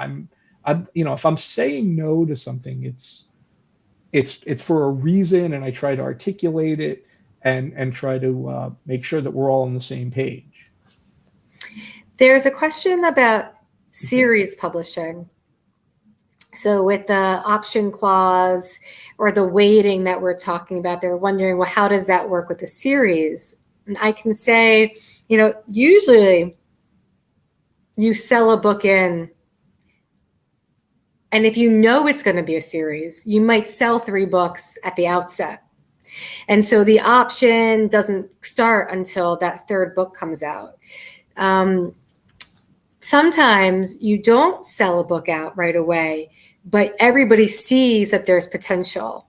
if I'm saying no to something, it's for a reason, and I try to articulate it and try to make sure that we're all on the same page. There's a question about series publishing. So with the option clause or the weighting that we're talking about, they're wondering, well, how does that work with the series? And I can say, usually you sell a book in, and if you know it's going to be a series, you might sell 3 books at the outset. And so the option doesn't start until that 3rd book comes out. Sometimes you don't sell a book out right away, but everybody sees that there's potential.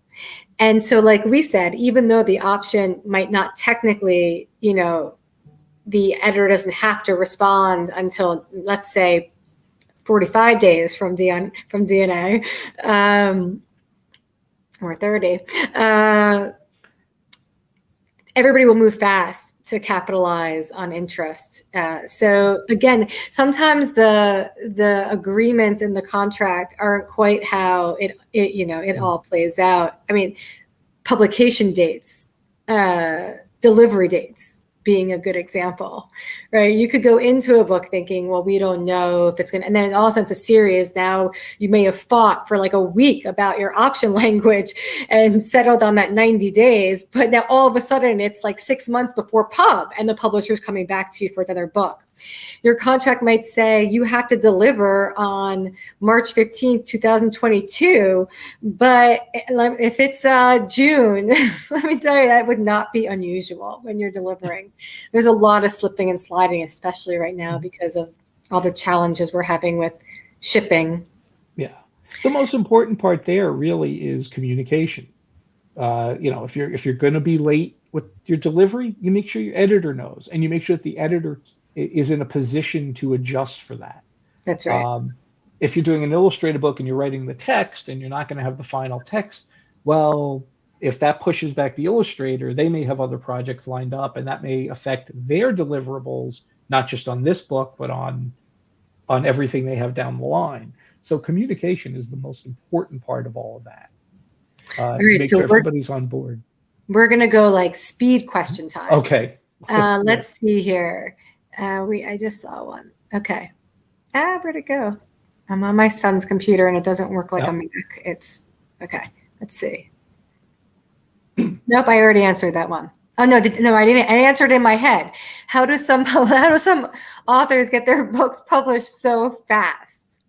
And so like we said, even though the option might not technically, the editor doesn't have to respond until, let's say, 45 days from DNA, or 30, everybody will move fast to capitalize on interest. So again, sometimes the agreements in the contract aren't quite how it all plays out. I mean, publication dates, delivery dates being a good example, right? You could go into a book thinking, well, we don't know if it's going to, and then all of a sudden it's a series. Now you may have fought for like a week about your option language and settled on that 90 days. But now all of a sudden it's like 6 months before pub and the publisher's coming back to you for another book. Your contract might say you have to deliver on March 15th, 2022. But if it's June, let me tell you, that would not be unusual when you're delivering. There's a lot of slipping and sliding, especially right now because of all the challenges we're having with shipping. Yeah. The most important part there really is communication. If you're going to be late with your delivery, you make sure your editor knows, and you make sure that the editor is in a position to adjust for that. That's right. If you're doing an illustrated book and you're writing the text and you're not going to have the final text, well, if that pushes back the illustrator, they may have other projects lined up, and that may affect their deliverables, not just on this book, but on everything they have down the line. So communication is the most important part of all of that. All to right, make so sure everybody's on board. We're going to go like speed question time. Okay. Let's see here. I just saw one. Okay. Where'd it go? I'm on my son's computer and it doesn't work like a Mac. It's okay. Let's see. Nope, I already answered that one. Oh no, I didn't. I answered in my head. How do some authors get their books published so fast?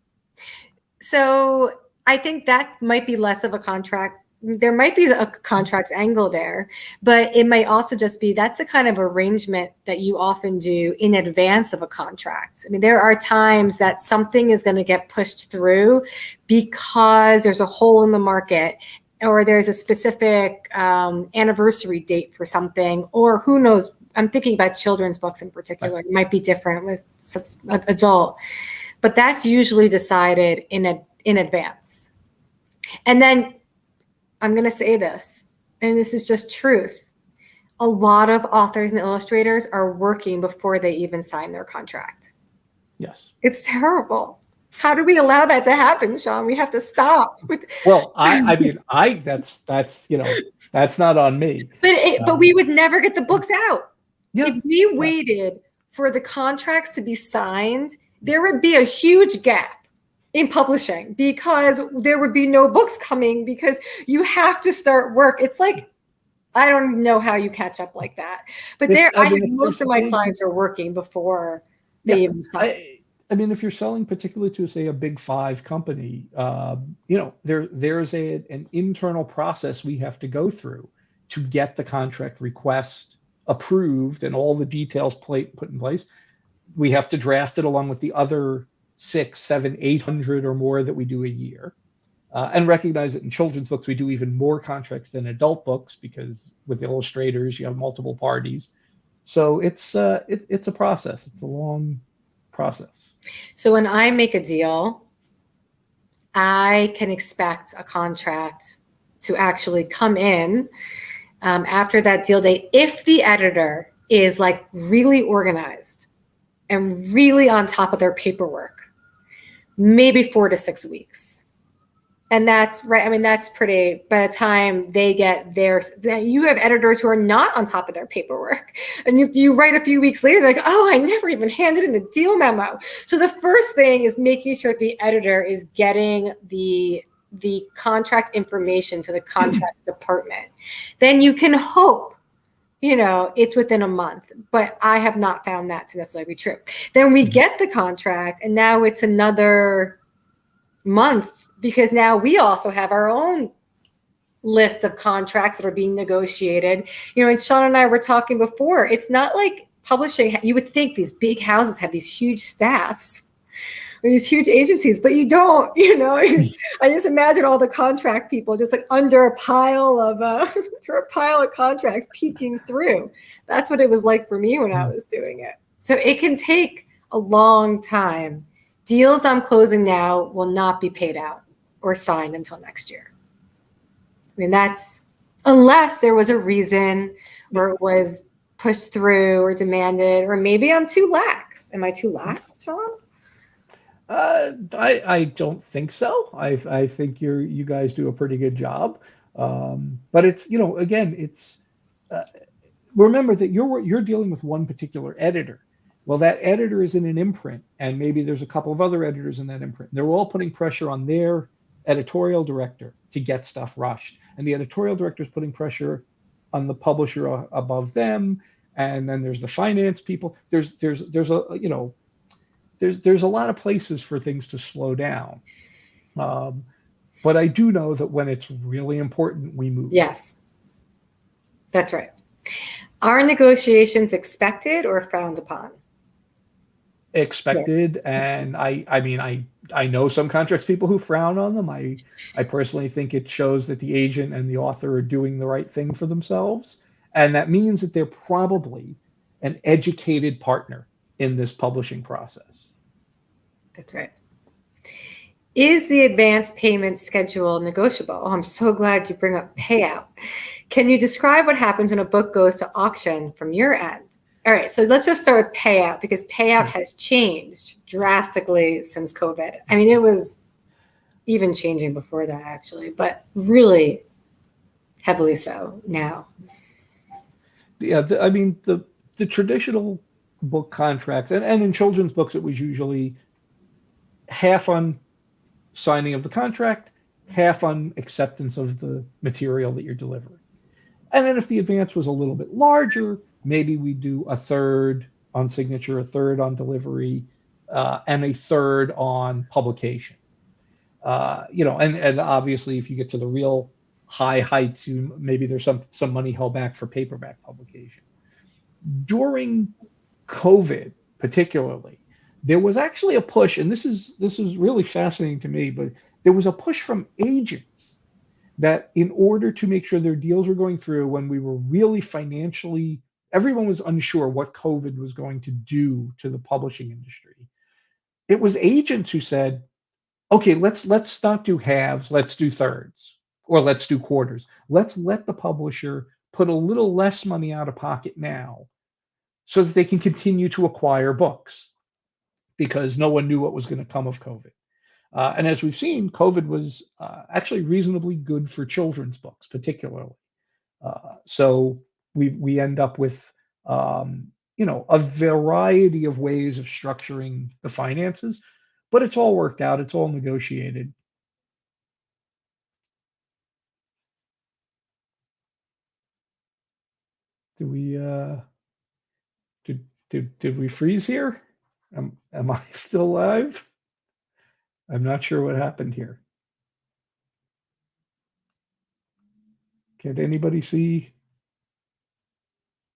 So I think that might be less of a contract. There might be a contracts angle there, but it might also just be that's the kind of arrangement that you often do in advance of a contract. I mean, there are times that something is going to get pushed through because there's a hole in the market, or there's a specific anniversary date for something, or who knows. I'm thinking about children's books in particular. Right. It might be different with adult, but that's usually decided in advance. And then I'm going to say this, and this is just truth. A lot of authors and illustrators are working before they even sign their contract. Yes. It's terrible. How do we allow that to happen, Sean? We have to stop. Well, that's that's not on me. But we would never get the books out. Yeah. If we waited for the contracts to be signed, there would be a huge gap in publishing because there would be no books coming because you have to start work. It's like, I don't even know how you catch up like that. But most of my clients are working before they even sign. I mean, if you're selling particularly to, say, a big 5 company, there's an internal process we have to go through to get the contract request approved and all the details put in place. We have to draft it along with the other 600, 700, 800 or more that we do a year, and recognize that in children's books we do even more contracts than adult books because with illustrators you have multiple parties. So it's a process. It's a long process. So when I make a deal, I can expect a contract to actually come in after that deal date if the editor is like really organized and really on top of their paperwork. maybe 4 to 6 weeks. And that's right. I mean, that's pretty, by the time they get theirs, you have editors who are not on top of their paperwork. And you write a few weeks later, they're like, oh, I never even handed in the deal memo. So the first thing is making sure the editor is getting the contract information to the contract department. Then you can hope, it's within a month, but I have not found that to necessarily be true. Then we get the contract, and now it's another month, because now we also have our own list of contracts that are being negotiated. And Sean and I were talking before, it's not like publishing. You would think these big houses have these huge staffs, or these huge agencies, but you don't, I just imagine all the contract people just like under a pile of contracts peeking through. That's what it was like for me when I was doing it. So it can take a long time. Deals I'm closing now will not be paid out or signed until next year. I mean, that's unless there was a reason where it was pushed through or demanded, or maybe I'm too lax. Am I too lax, Sean? I don't think so. I think you guys do a pretty good job. But it's, again, it's remember that you're dealing with one particular editor. Well, that editor is in an imprint, and maybe there's a couple of other editors in that imprint. They're all putting pressure on their editorial director to get stuff rushed, and the editorial director is putting pressure on the publisher above them, and then there's the finance people. There's a lot of places for things to slow down. But I do know that when it's really important, we move. Yes, that's right. Are negotiations expected or frowned upon? Expected. Yeah. And I know some contracts people who frown on them. I personally think it shows that the agent and the author are doing the right thing for themselves, and that means that they're probably an educated partner in this publishing process. That's right. Is the advance payment schedule negotiable? Oh, I'm so glad you bring up payout. Can you describe what happens when a book goes to auction from your end? All right, so let's just start with payout, because payout has changed drastically since COVID. I mean, it was even changing before that, actually, but really heavily so now. Yeah, the traditional book contracts, and in children's books, it was usually half on signing of the contract, half on acceptance of the material that you're delivering. And then if the advance was a little bit larger, maybe we do a third on signature, a third on delivery, and a third on publication. And obviously if you get to the real high heights, maybe there's some money held back for paperback publication. During COVID, particularly, there was actually a push, and this is really fascinating to me, but there was a push from agents that in order to make sure their deals were going through when we were really financially, everyone was unsure what COVID was going to do to the publishing industry. It was agents who said, okay, let's not do halves, let's do thirds, or let's do quarters. Let's let the publisher put a little less money out of pocket now so that they can continue to acquire books, because no one knew what was going to come of COVID. And as we've seen, COVID was actually reasonably good for children's books, particularly. So we end up with a variety of ways of structuring the finances, but it's all worked out. It's all negotiated. Did we freeze here? Am I still live? I'm not sure what happened here. Can anybody see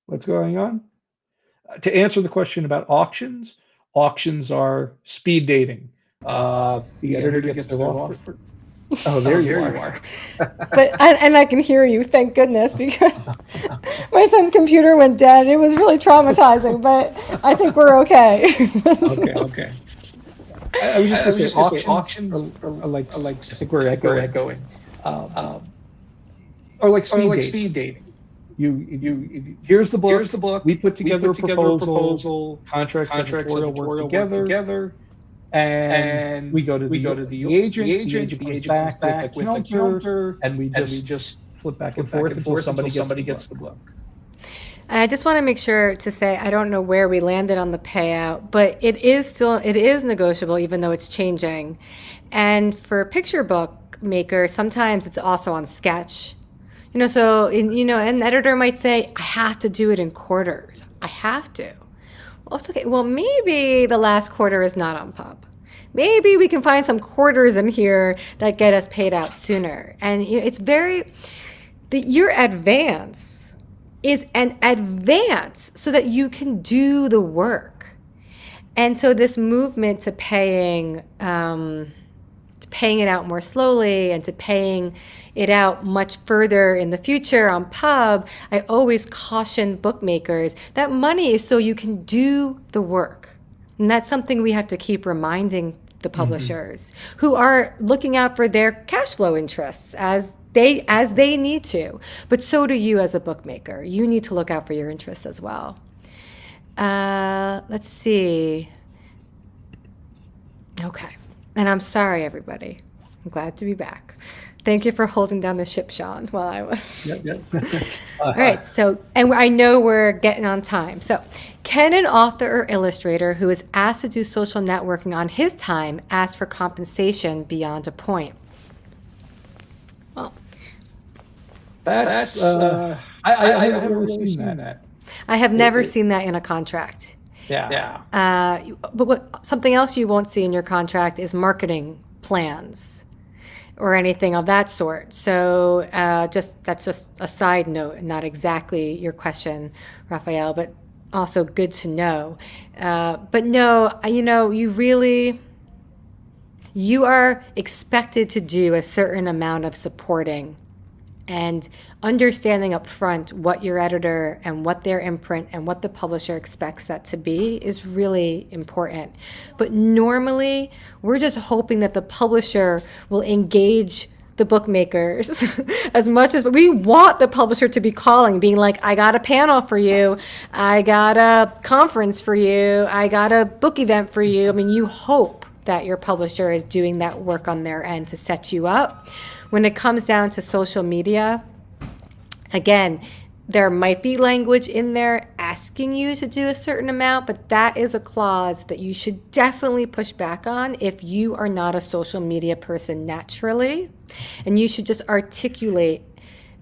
what's going on? To answer the question about auctions are speed dating. The editor gets their offer. Oh, there you are. But and I can hear you, thank goodness, because my son's computer went dead. It was really traumatizing, but I think we're okay. Okay. I was just going to say auctions are like I think we're echoing. Or like speed dating. You here's the book. We put together a proposal. Contracts editorial work together. and we go to the agent comes back with a counter, and we just flip back and forth until somebody gets the book. I just want to make sure to say, I don't know where we landed on the payout, but it is negotiable, even though it's changing. And for picture book maker, sometimes it's also on sketch. So an editor might say, I have to do it in quarters. I have to. Well, it's okay. Well, maybe the last quarter is not on pub. Maybe we can find some quarters in here that get us paid out sooner. And it's your advance is an advance so that you can do the work. And so this movement to paying it out more slowly and to paying it out much further in the future on pub, I always caution bookmakers that money is so you can do the work. And that's something we have to keep reminding the publishers who are looking out for their cash flow interests as they need to. But so do you as a bookmaker. You need to look out for your interests as well. Let's see. Okay. And I'm sorry, everybody. I'm glad to be back. Thank you for holding down the ship, Sean, while I was. Yep. All right. So, and I know we're getting on time. So, can an author or illustrator who is asked to do social networking on his time ask for compensation beyond a point? Well, that's I haven't really seen that. I have never seen that in a contract. Yeah. But something else you won't see in your contract is marketing plans or anything of that sort. So that's just a side note, not exactly your question, Raphael, but also good to know. But no, you are expected to do a certain amount of supporting and understanding up front what your editor and what their imprint and what the publisher expects that to be is really important. But normally, we're just hoping that the publisher will engage the bookmakers as much as we want the publisher to be calling, being like, I got a panel for you, I got a conference for you, I got a book event for you. I mean, you hope that your publisher is doing that work on their end to set you up. When it comes down to social media, again, there might be language in there asking you to do a certain amount, but that is a clause that you should definitely push back on if you are not a social media person naturally. And you should just articulate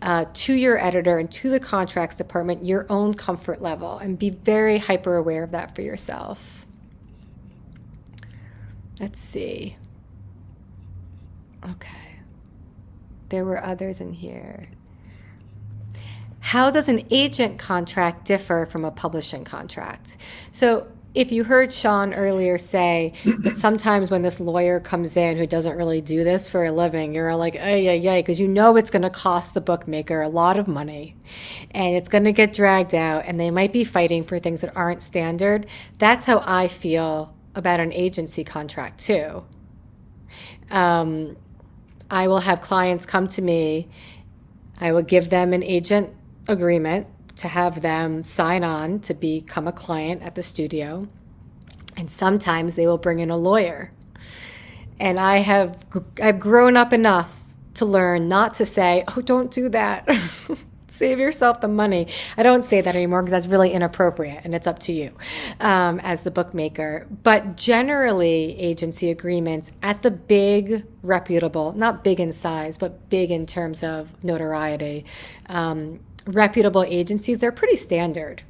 to your editor and to the contracts department your own comfort level and be very hyper aware of that for yourself. Let's see. Okay. There were others in here. How does an agent contract differ from a publishing contract? So if you heard Sean earlier say that sometimes when this lawyer comes in who doesn't really do this for a living, you're like, ay, because you know it's going to cost the bookmaker a lot of money and it's going to get dragged out and they might be fighting for things that aren't standard. That's how I feel about an agency contract too. I will have clients come to me. I will give them an agent agreement to have them sign on to become a client at the studio. And sometimes they will bring in a lawyer. And I've grown up enough to learn not to say, oh, don't do that. Save yourself the money. I don't say that anymore because that's really inappropriate and it's up to you as the bookmaker. But generally, agency agreements at the big, reputable, not big in size, but big in terms of notoriety, reputable agencies, they're pretty standard.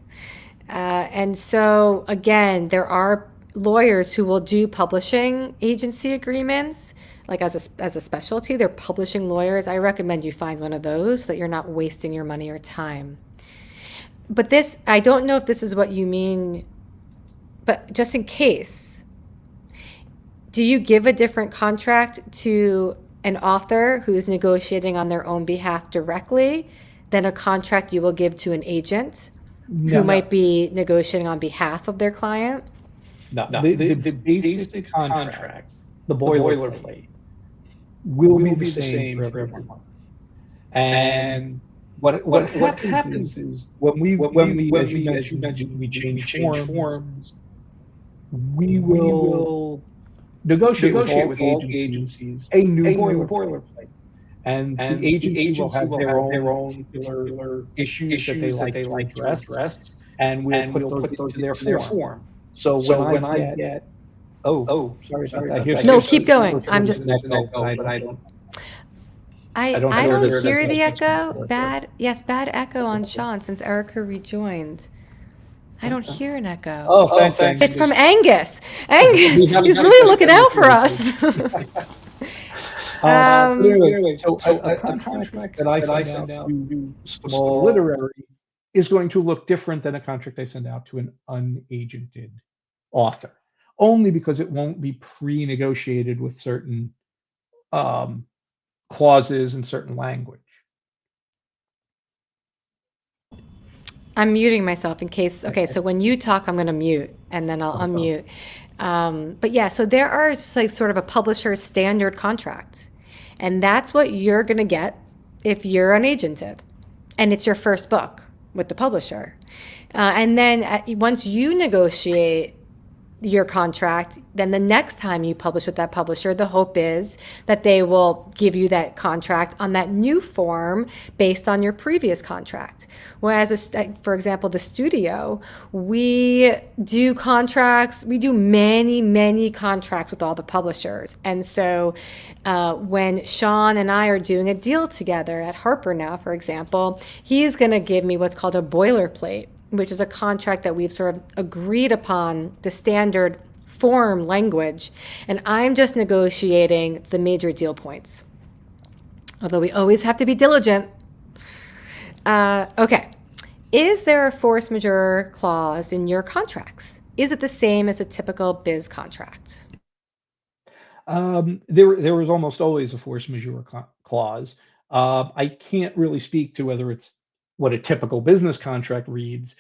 And so, again, there are lawyers who will do publishing agency agreements, like as a specialty. They're publishing lawyers. I recommend you find one of those so that you're not wasting your money or time. But this, I don't know if this is what you mean, but just in case, do you give a different contract to an author who's negotiating on their own behalf directly than a contract you will give to an agent who might be negotiating on behalf of their client? No. The basic contract, the boilerplate, will be the same for everyone. And what happens is when we as you mentioned, we change forms, we will negotiate with all the agencies a new boilerplate. And the agency will have their own particular issues that they like to address, and we'll put those into their form. So when I get, sorry about that. No, keep going. I'm just, I I don't don't hear hear the this. echo. Bad echo on Sean since Erica rejoined. I don't hear an echo. Oh, thanks. It's from Angus. Angus, he's really looking out for us. Anyway, so a contract that I send out to small literary is going to look different than a contract I send out to an unagented author, only because it won't be pre-negotiated with certain clauses and certain language. I'm muting myself in case. Okay, so when you talk, I'm going to mute and then I'll unmute. But yeah, so there are like sort of a publisher's standard contract, and that's what you're going to get if you're unagented, and it's your first book with the publisher. And then once you negotiate your contract, then the next time you publish with that publisher, the hope is that they will give you that contract on that new form based on your previous contract. Whereas, for example, the studio, we do contracts, we do many contracts with all the publishers. And so when Sean and I are doing a deal together at Harper now, for example, he's going to give me what's called a boilerplate, which is a contract that we've sort of agreed upon, the standard form language, and I'm just negotiating the major deal points. Although we always have to be diligent. Okay. Is there a force majeure clause in your contracts? Is it the same as a typical biz contract? There is almost always a force majeure clause. I can't really speak to whether it's what a typical business contract reads.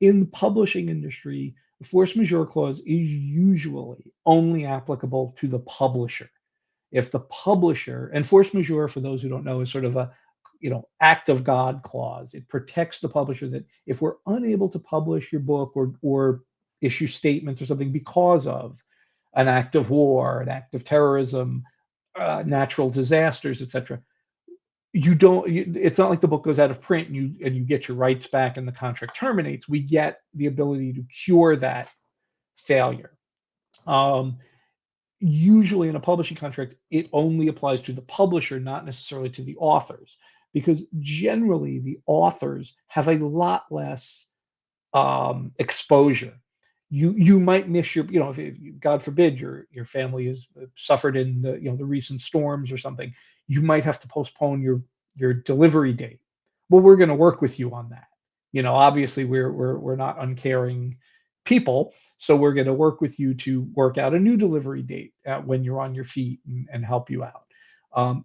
In the publishing industry, the force majeure clause is usually only applicable to the publisher. If the publisher, and force majeure, for those who don't know, is sort of a act of God clause. It protects the publisher that if we're unable to publish your book or issue statements or something because of an act of war, an act of terrorism, natural disasters, etc., it's not like the book goes out of print and you get your rights back and the contract terminates. We get the ability to cure that failure. Usually in a publishing contract, it only applies to the publisher, not necessarily to the authors, because generally the authors have a lot less exposure. You might miss your, if God forbid your family has suffered in the recent storms or something, you might have to postpone your delivery date. Well, we're going to work with you on that. Obviously we're not uncaring people, so we're going to work with you to work out a new delivery date when you're on your feet and help you out.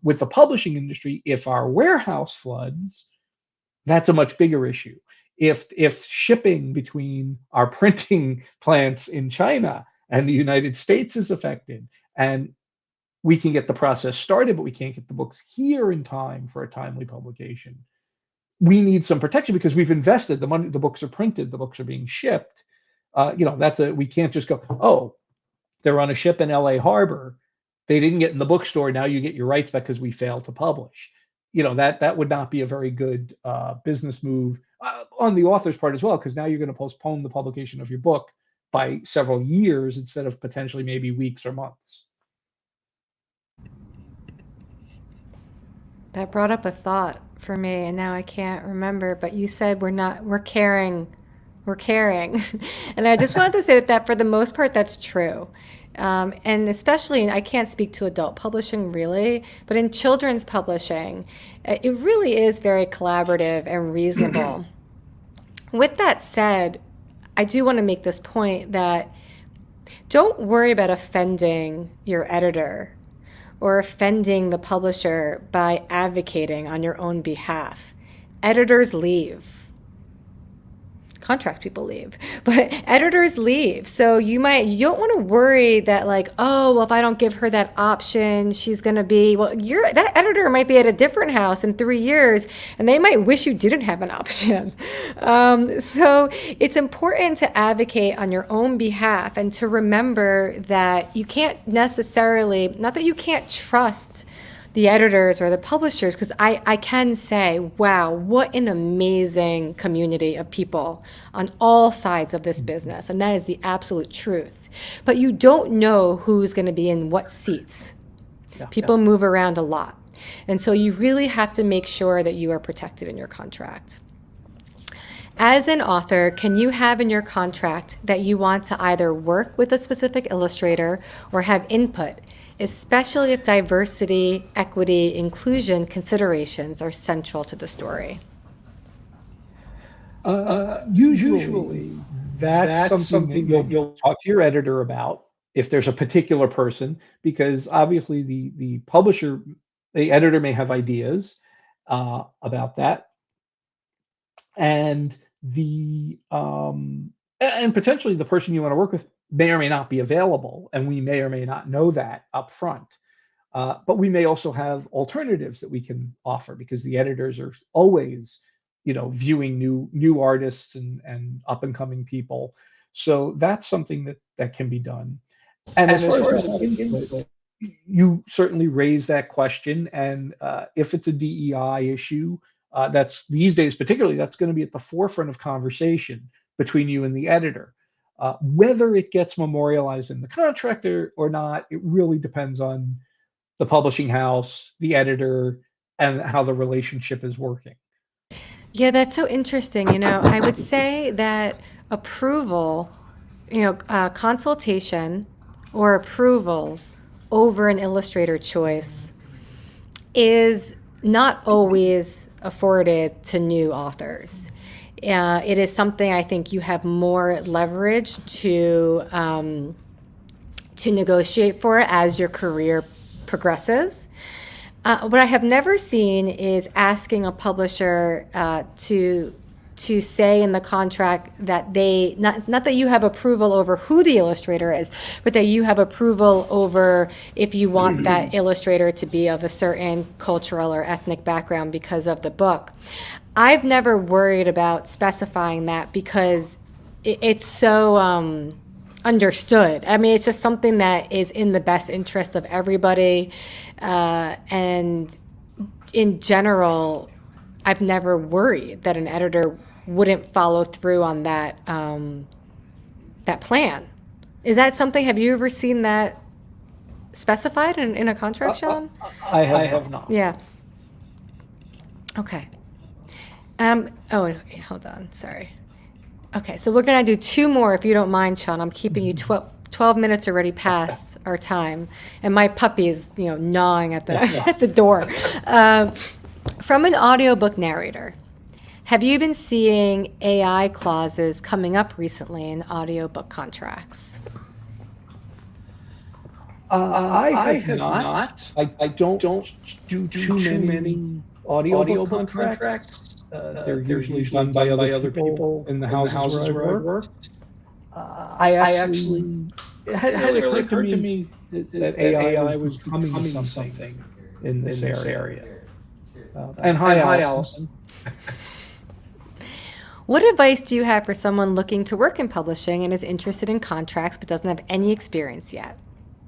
With the publishing industry, if our warehouse floods, that's a much bigger issue. If shipping between our printing plants in China and the United States is affected, and we can get the process started, but we can't get the books here in time for a timely publication, we need some protection because we've invested the money. The books are printed, the books are being shipped. We can't just go, they're on a ship in LA Harbor, they didn't get in the bookstore, now you get your rights back because we failed to publish. That would not be a very good business move on the author's part as well, because now you're going to postpone the publication of your book by several years instead of potentially maybe weeks or months. That brought up a thought for me, and now I can't remember, but you said we're caring. And I just wanted to say that for the most part, that's true. And especially, I can't speak to adult publishing really, but in children's publishing, it really is very collaborative and reasonable. With that said, I do want to make this point that don't worry about offending your editor or offending the publisher by advocating on your own behalf. Editors leave. contract people leave, but editors leave. So you don't want to worry that like, oh, well, if I don't give her that option, she's going to be, well, that editor might be at a different house in 3 years and they might wish you didn't have an option. So it's important to advocate on your own behalf and to remember that you can't necessarily, not that you can't trust the editors or the publishers, because I can say, wow, what an amazing community of people on all sides of this business. And that is the absolute truth. But you don't know who's going to be in what seats. People move around a lot. And so you really have to make sure that you are protected in your contract. As an author, can you have in your contract that you want to either work with a specific illustrator or have input, especially if diversity, equity, inclusion considerations are central to the story? Usually, that's something you'll talk to your editor about if there's a particular person, because obviously the editor may have ideas about that, and and potentially the person you want to work with may or may not be available, and we may or may not know that up front. But we may also have alternatives that we can offer, because the editors are always, viewing new artists and up and coming people. So that's something that can be done. And as far as input, you certainly raise that question, and if it's a DEI issue, that's these days particularly, that's going to be at the forefront of conversation between you and the editor. Whether it gets memorialized in the contract or not, it really depends on the publishing house, the editor, and how the relationship is working. Yeah, that's so interesting. I would say that approval, consultation or approval over an illustrator choice is not always afforded to new authors. It is something I think you have more leverage to negotiate for as your career progresses. What I have never seen is asking a publisher to say in the contract that they not that you have approval over who the illustrator is, but that you have approval over if you want that illustrator to be of a certain cultural or ethnic background because of the book. I've never worried about specifying that because it's so understood. I mean, it's just something that is in the best interest of everybody. And in general, I've never worried that an editor wouldn't follow through on that plan. Is that something, have you ever seen that specified in a contract, Sean? I have not. Yeah. Okay. Hold on. Sorry. Okay, so we're going to do 2 more if you don't mind, Sean. I'm keeping you 12 minutes already past our time, and my puppy is, gnawing at the at the door. From an audiobook narrator, have you been seeing AI clauses coming up recently in audiobook contracts? I have not. I don't do too many audiobook contracts. They're usually done by other people in the houses where I've worked. I actually, it hadn't really occurred to me that AI was becoming something in this area. And hi, Allison. What advice do you have for someone looking to work in publishing and is interested in contracts but doesn't have any experience yet?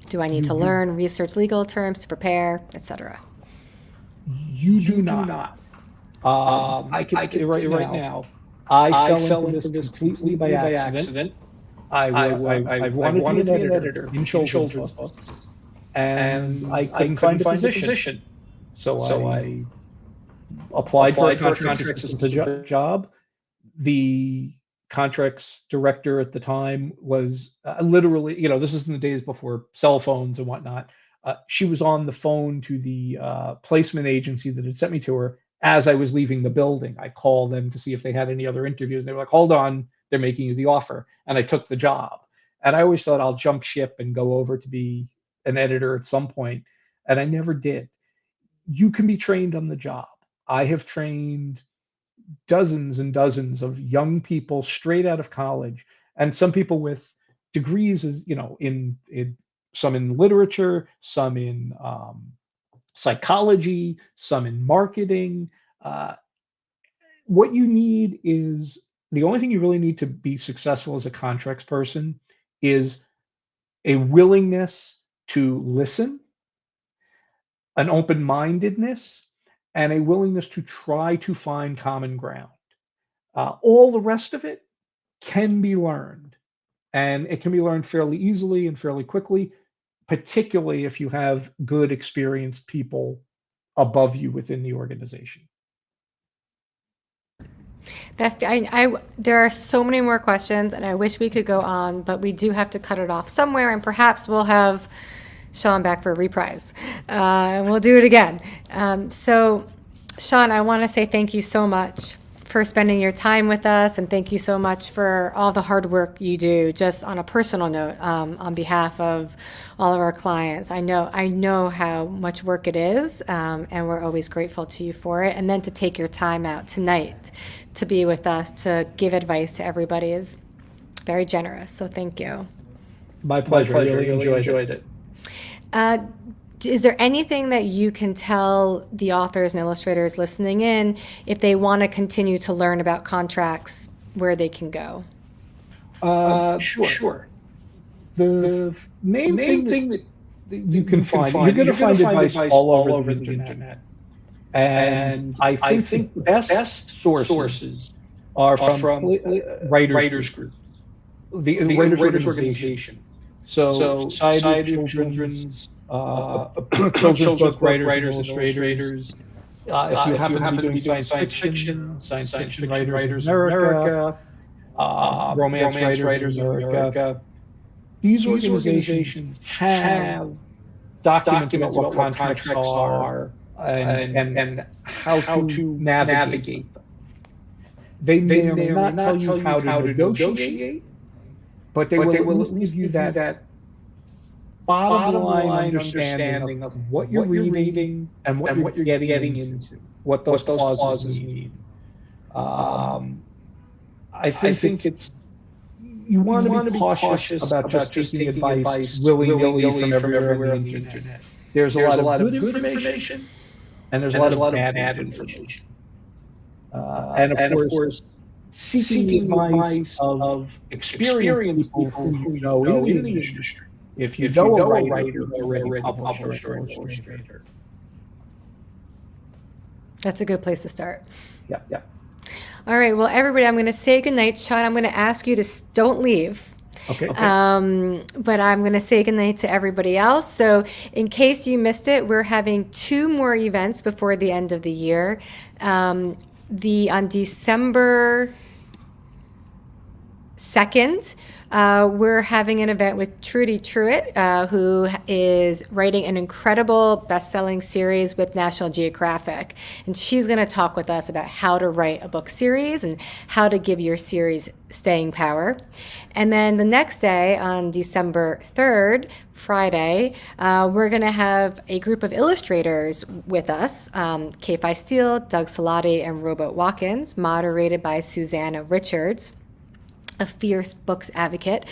Do I need to learn, research legal terms to prepare, etc.? You do not. I can tell you right now, I fell into this completely by accident. I wanted to be an editor in children's books, and I couldn't find a position. So I applied for a contract assistant job. The contracts director at the time was literally, this is in the days before cell phones and whatnot. She was on the phone to the placement agency that had sent me to her as I was leaving the building. I called them to see if they had any other interviews. And they were like, hold on, they're making you the offer. And I took the job. And I always thought I'll jump ship and go over to be an editor at some point. And I never did. You can be trained on the job. I have trained dozens and dozens of young people straight out of college, and some people with degrees, in some in literature, some in psychology, some in marketing. What you need is, the only thing you really need to be successful as a contracts person is a willingness to listen, an open-mindedness, and a willingness to try to find common ground. All the rest of it can be learned, and it can be learned fairly easily and fairly quickly, particularly if you have good, experienced people above you within the organization. There are so many more questions, and I wish we could go on, but we do have to cut it off somewhere, and perhaps we'll have Sean back for a reprise. And we'll do it again. So, Sean, I want to say thank you so much for spending your time with us, and thank you so much for all the hard work you do, just on a personal note, on behalf of all of our clients. I know how much work it is, and we're always grateful to you for it. And then to take your time out tonight to be with us, to give advice to everybody, is very generous. So thank you. My pleasure. I really enjoyed it. Is there anything that you can tell the authors and illustrators listening in, if they want to continue to learn about contracts, where they can go? Sure. The main thing that you can find, you're going to find advice all over the internet. And I think the best sources are from writers group, the writers organization. So Society of Children's book writers and illustrators. If you happen to be doing science fiction writers in America, romance writers in America, these organizations have documents about what contracts are and how to navigate them. They may or may not tell you how to negotiate, but they will leave you that bottom line understanding of what you're reading and what you're getting into, what those clauses mean. I think it's, you want to be cautious about just taking advice willy-nilly from everywhere on the internet. There's a lot of good information, and there's a lot of bad information. And of course, seeking advice of experienced people who know in the industry. If you know a writer already published or an illustrator. That's a good place to start. Yeah. All right. Well, everybody, I'm going to say goodnight. Sean, I'm going to ask you to don't leave. Okay. But I'm going to say goodnight to everybody else. So in case you missed it, we're having 2 more events before the end of the year. On December 2nd, we're having an event with Trudy Truitt, who is writing an incredible best-selling series with National Geographic. And she's going to talk with us about how to write a book series and how to give your series staying power. And then the next day, on December 3rd, Friday, we're going to have a group of illustrators with us, K-Fi Steele, Doug Salati, and Robot Watkins, moderated by Susanna Richards, a fierce books advocate.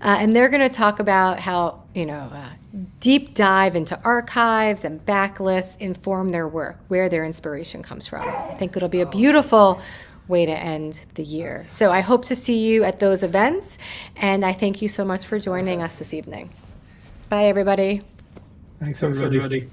And they're going to talk about how, deep dive into archives and backlists inform their work, where their inspiration comes from. I think it'll be a beautiful way to end the year. So I hope to see you at those events, and I thank you so much for joining us this evening. Bye, everybody. Thanks, everybody.